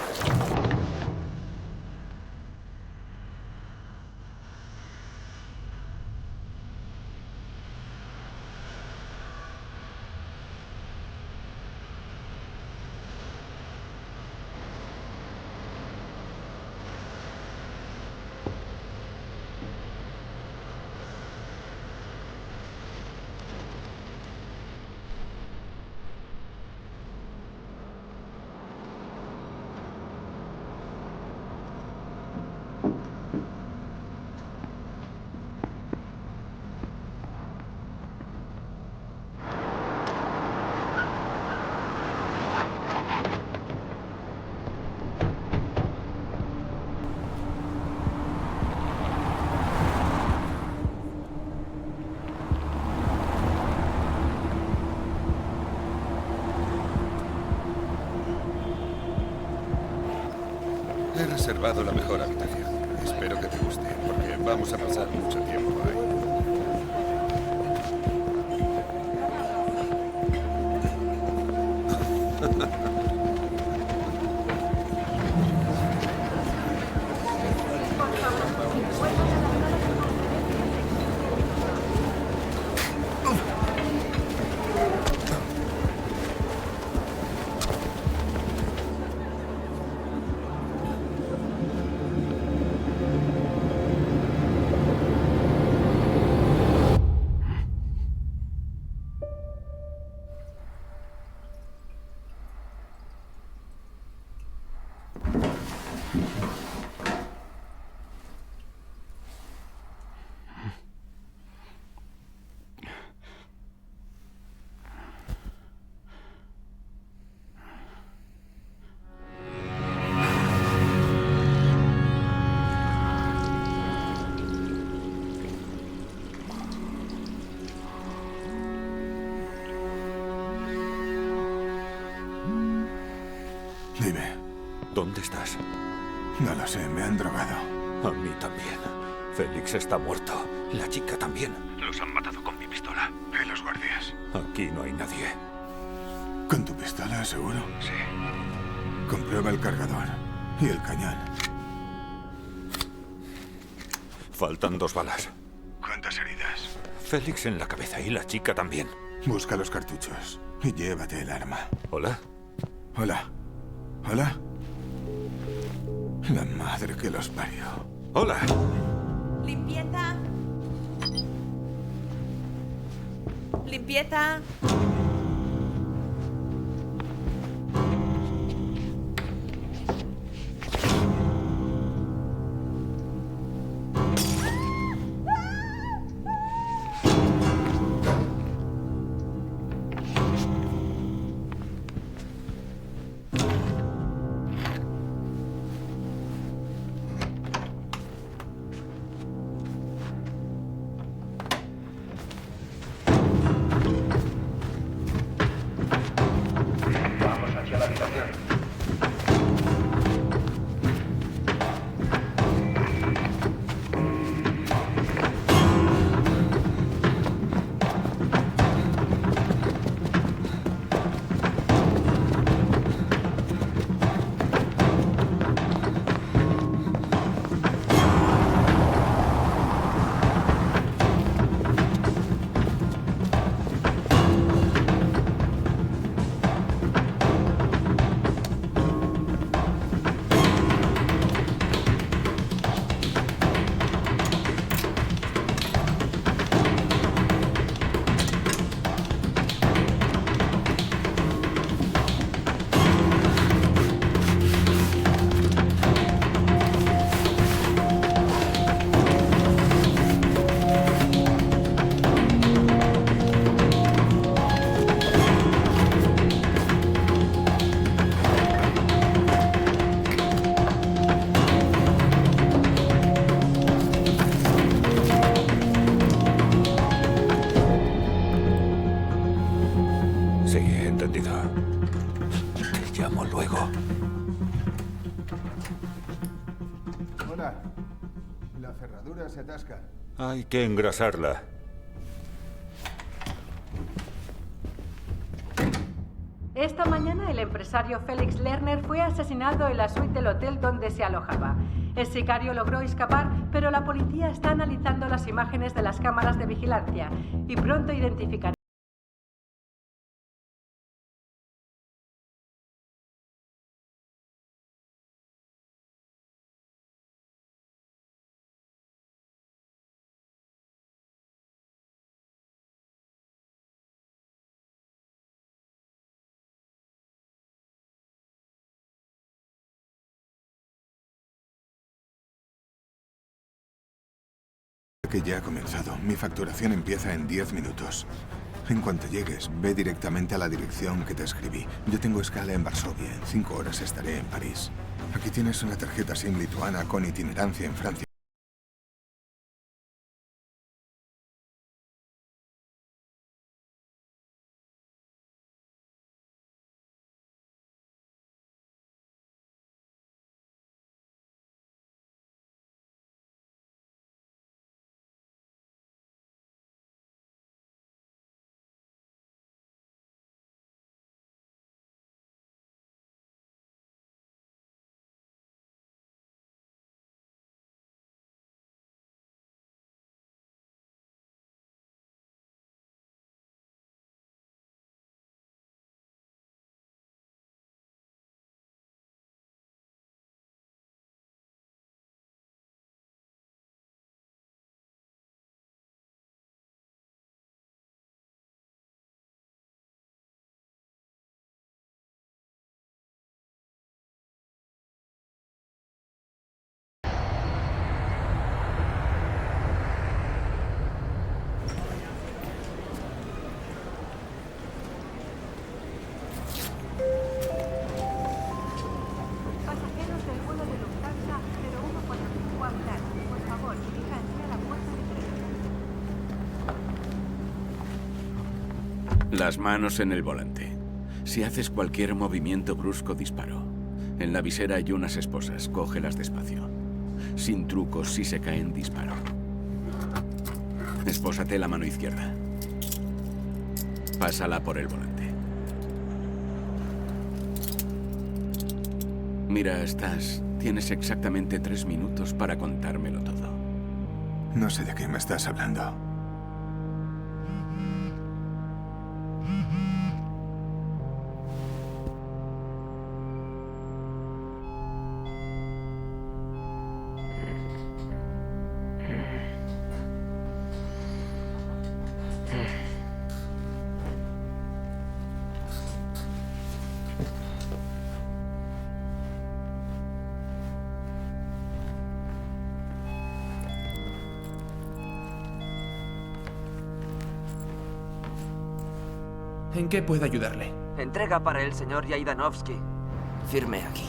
Speaker 10: He reservado la mejor habitación. Espero que te guste, porque vamos a pasar mucho tiempo ahí.
Speaker 9: Dime.
Speaker 1: ¿Dónde estás?
Speaker 9: No lo sé, me han drogado.
Speaker 1: A mí también. Félix está muerto. La chica también. Los han matado con mi pistola.
Speaker 9: ¿Y los guardias?
Speaker 1: Aquí no hay nadie.
Speaker 9: ¿Con tu pistola, seguro?
Speaker 1: Sí.
Speaker 9: Comprueba el cargador y el cañón.
Speaker 1: Faltan 2 balas.
Speaker 9: ¿Cuántas heridas?
Speaker 1: Félix en la cabeza y la chica también.
Speaker 9: Busca los cartuchos y llévate el arma.
Speaker 1: ¿Hola?
Speaker 9: Hola. ¿Hola? La madre que los parió.
Speaker 1: ¡Hola!
Speaker 16: Limpieza. Limpieza.
Speaker 9: se atasca.
Speaker 1: Hay que engrasarla.
Speaker 11: Esta mañana el empresario Felix Lerner fue asesinado en la suite del hotel donde se alojaba. El sicario logró escapar, pero la policía está analizando las imágenes de las cámaras de vigilancia y pronto identificará.
Speaker 9: Que ya ha comenzado. Mi facturación empieza en 10 minutos. En cuanto llegues, ve directamente a la dirección que te escribí. Yo tengo escala en Varsovia. En 5 horas estaré en París. Aquí tienes una tarjeta SIM lituana con itinerancia en Francia.
Speaker 11: Pasajeros del vuelo de Lufthansa 0145 a Milán, por favor, diríjanse a la puerta de...
Speaker 20: Las manos en el volante. Si haces cualquier movimiento brusco, disparo. En la visera hay unas esposas. Cógelas despacio. Sin trucos, si se caen, disparo. Espósate la mano izquierda. Pásala por el volante. Mira, tienes exactamente 3 minutos para contármelo todo.
Speaker 9: No sé de qué me estás hablando.
Speaker 2: ¿En qué puedo ayudarle?
Speaker 14: Entrega para el señor Yaidanovsky. Firme aquí.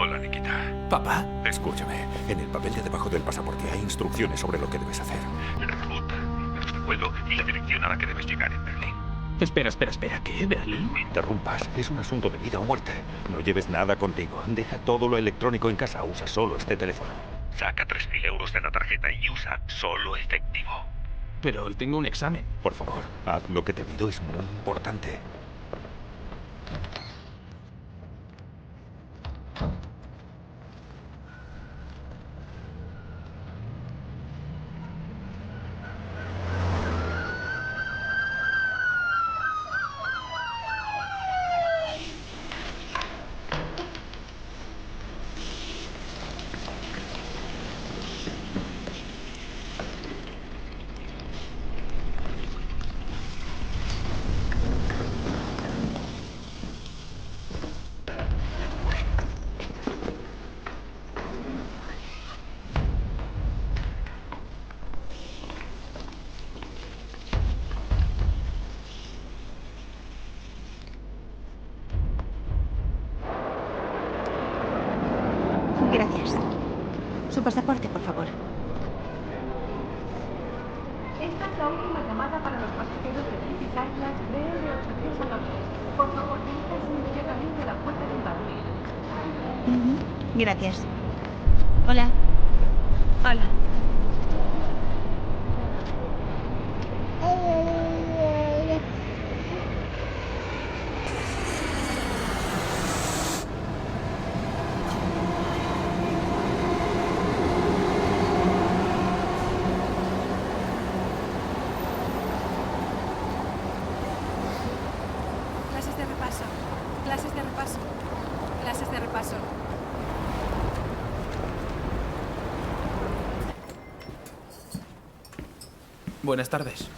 Speaker 1: Hola, Nikita.
Speaker 2: ¿Papá?
Speaker 1: Escúchame. En el papel de debajo del pasaporte hay instrucciones sobre lo que debes hacer. La ruta, el vuelo y la dirección a la que debes llegar en Berlín.
Speaker 7: Espera. ¿Qué? ¿Berlín?
Speaker 1: No interrumpas. Es un asunto de vida o muerte. No lleves nada contigo. Deja todo lo electrónico en casa. Usa solo este teléfono. Saca 3.000 euros de la tarjeta y usa solo efectivo.
Speaker 7: Pero hoy tengo un examen.
Speaker 1: Por favor, haz lo que te pido. Es muy importante.
Speaker 8: Gracias. Su pasaporte, por favor.
Speaker 11: Esta es la última llamada para los pasajeros de British Airlines BR814. Por favor, dirijas inmediatamente a la puerta de embarque.
Speaker 8: Gracias. Hola. Hola.
Speaker 15: Clases de repaso. Clases de repaso. Clases de repaso.
Speaker 2: Buenas tardes.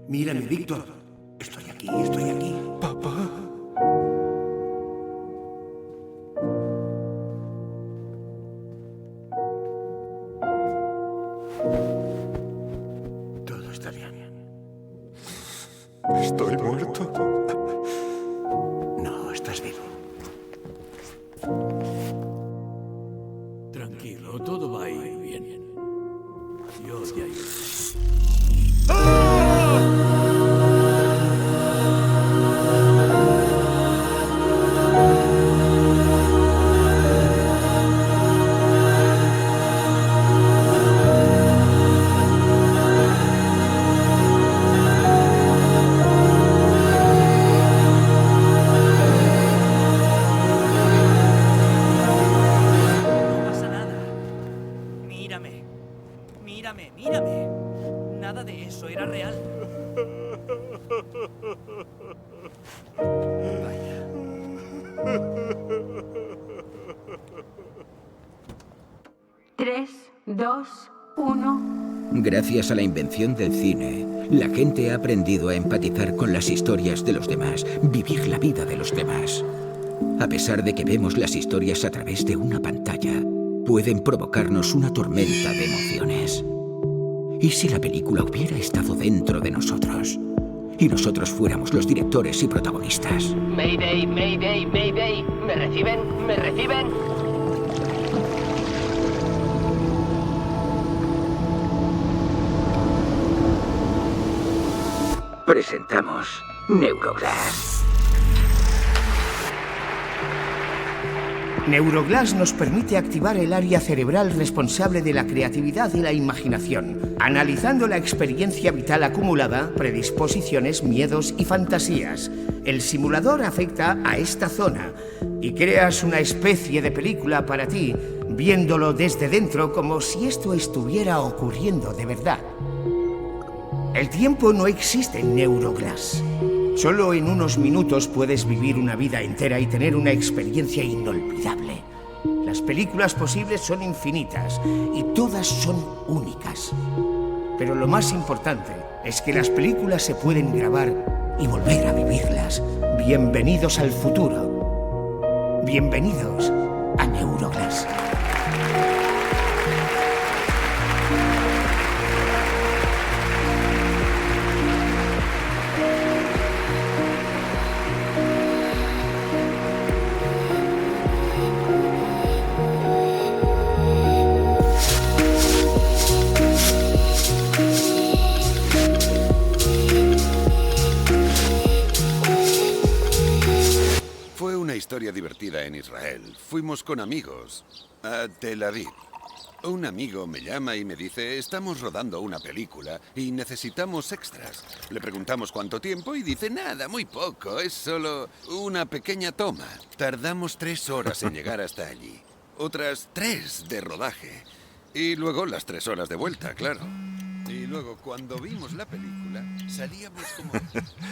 Speaker 21: Mírame, Víctor. Estoy aquí, estoy aquí.
Speaker 9: Papá.
Speaker 21: Todo está bien.
Speaker 9: Estoy muerto.
Speaker 21: No, estás vivo.
Speaker 13: Tranquilo, todo va a ir bien. Yo te ayudo.
Speaker 23: Mírame. Nada de eso era real. Vaya.
Speaker 11: 3, 2, 1.
Speaker 4: Gracias a la invención del cine, la gente ha aprendido a empatizar con las historias de los demás, vivir la vida de los demás. A pesar de que vemos las historias a través de una pantalla, pueden provocarnos una tormenta de emociones. ¿Y si la película hubiera estado dentro de nosotros? Y nosotros fuéramos los directores y protagonistas.
Speaker 17: Mayday, Mayday, Mayday. ¿Me reciben? ¿Me reciben?
Speaker 4: Presentamos Neuroglass.
Speaker 21: Neuroglass nos permite activar el área cerebral responsable de la creatividad y la imaginación, analizando la experiencia vital acumulada, predisposiciones, miedos y fantasías. El simulador afecta a esta zona y creas una especie de película para ti, viéndolo desde dentro como si esto estuviera ocurriendo de verdad. El tiempo no existe en Neuroglass. Solo en unos minutos puedes vivir una vida entera y tener una experiencia inolvidable. Las películas posibles son infinitas y todas son únicas. Pero lo más importante es que las películas se pueden grabar y volver a vivirlas. Bienvenidos al futuro. Bienvenidos a Neuroglass.
Speaker 10: Historia divertida en Israel. Fuimos con amigos a Tel Aviv. Un amigo me llama y me dice, estamos rodando una película y necesitamos extras. Le preguntamos cuánto tiempo y dice, nada, muy poco, es solo una pequeña toma. Tardamos 3 horas en llegar hasta allí. Otras 3 de rodaje. Y luego las 3 horas de vuelta, claro. Y luego, cuando vimos la película, salíamos como,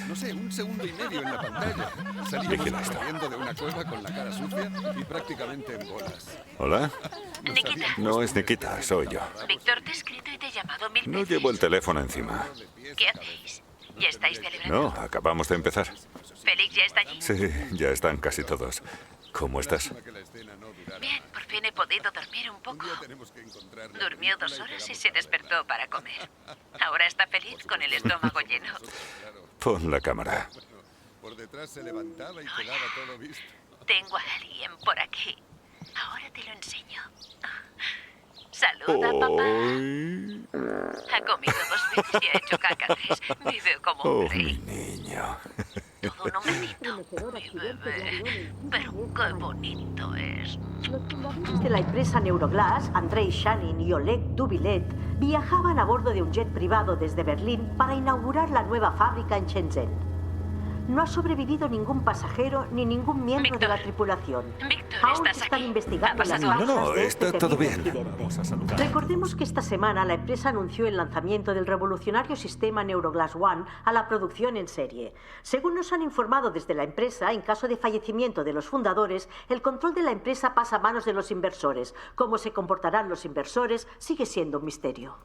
Speaker 10: no sé, 1,5 segundos en la pantalla. Salíamos corriendo de una cueva con la cara sucia y prácticamente en bolas.
Speaker 1: ¿Hola?
Speaker 6: Nikita.
Speaker 1: No es Nikita, soy yo.
Speaker 6: Víctor, te he escrito y te he llamado 1000
Speaker 1: No
Speaker 6: veces.
Speaker 1: llevo el teléfono encima.
Speaker 6: ¿Qué hacéis? ¿Ya estáis celebrando?
Speaker 1: No, acabamos de empezar.
Speaker 6: ¿Félix ya está allí?
Speaker 1: Sí, ya están casi todos. ¿Cómo estás?
Speaker 6: Bien, por fin he podido dormir un poco. Durmió 2 horas y se despertó para comer. Ahora está feliz con el estómago lleno.
Speaker 1: Pon la cámara.
Speaker 10: Por detrás se levantaba y quedaba todo visto.
Speaker 6: Tengo a alguien por aquí. Ahora te lo enseño. Saluda, papá. Ha comido 2 veces y ha hecho caca 3. Vive como un rey.
Speaker 1: Mi niño.
Speaker 6: Todo un hombrecito. Mi bebé. Pero qué bonito es.
Speaker 3: Los fundadores de la empresa Neuroglass, Andrei Shanin y Oleg Dubilet, viajaban a bordo de un jet privado desde Berlín para inaugurar la nueva fábrica en Shenzhen. No ha sobrevivido ningún pasajero ni ningún miembro de la tripulación. Aún se están investigando las causas de este
Speaker 1: está todo
Speaker 3: terrible
Speaker 1: bien.
Speaker 3: accidente.
Speaker 1: Vamos a saludar.
Speaker 3: Recordemos que esta semana la empresa anunció el lanzamiento del revolucionario sistema Neuroglass One a la producción en serie. Según nos han informado desde la empresa, en caso de fallecimiento de los fundadores, el control de la empresa pasa a manos de los inversores. Cómo se comportarán los inversores sigue siendo un misterio.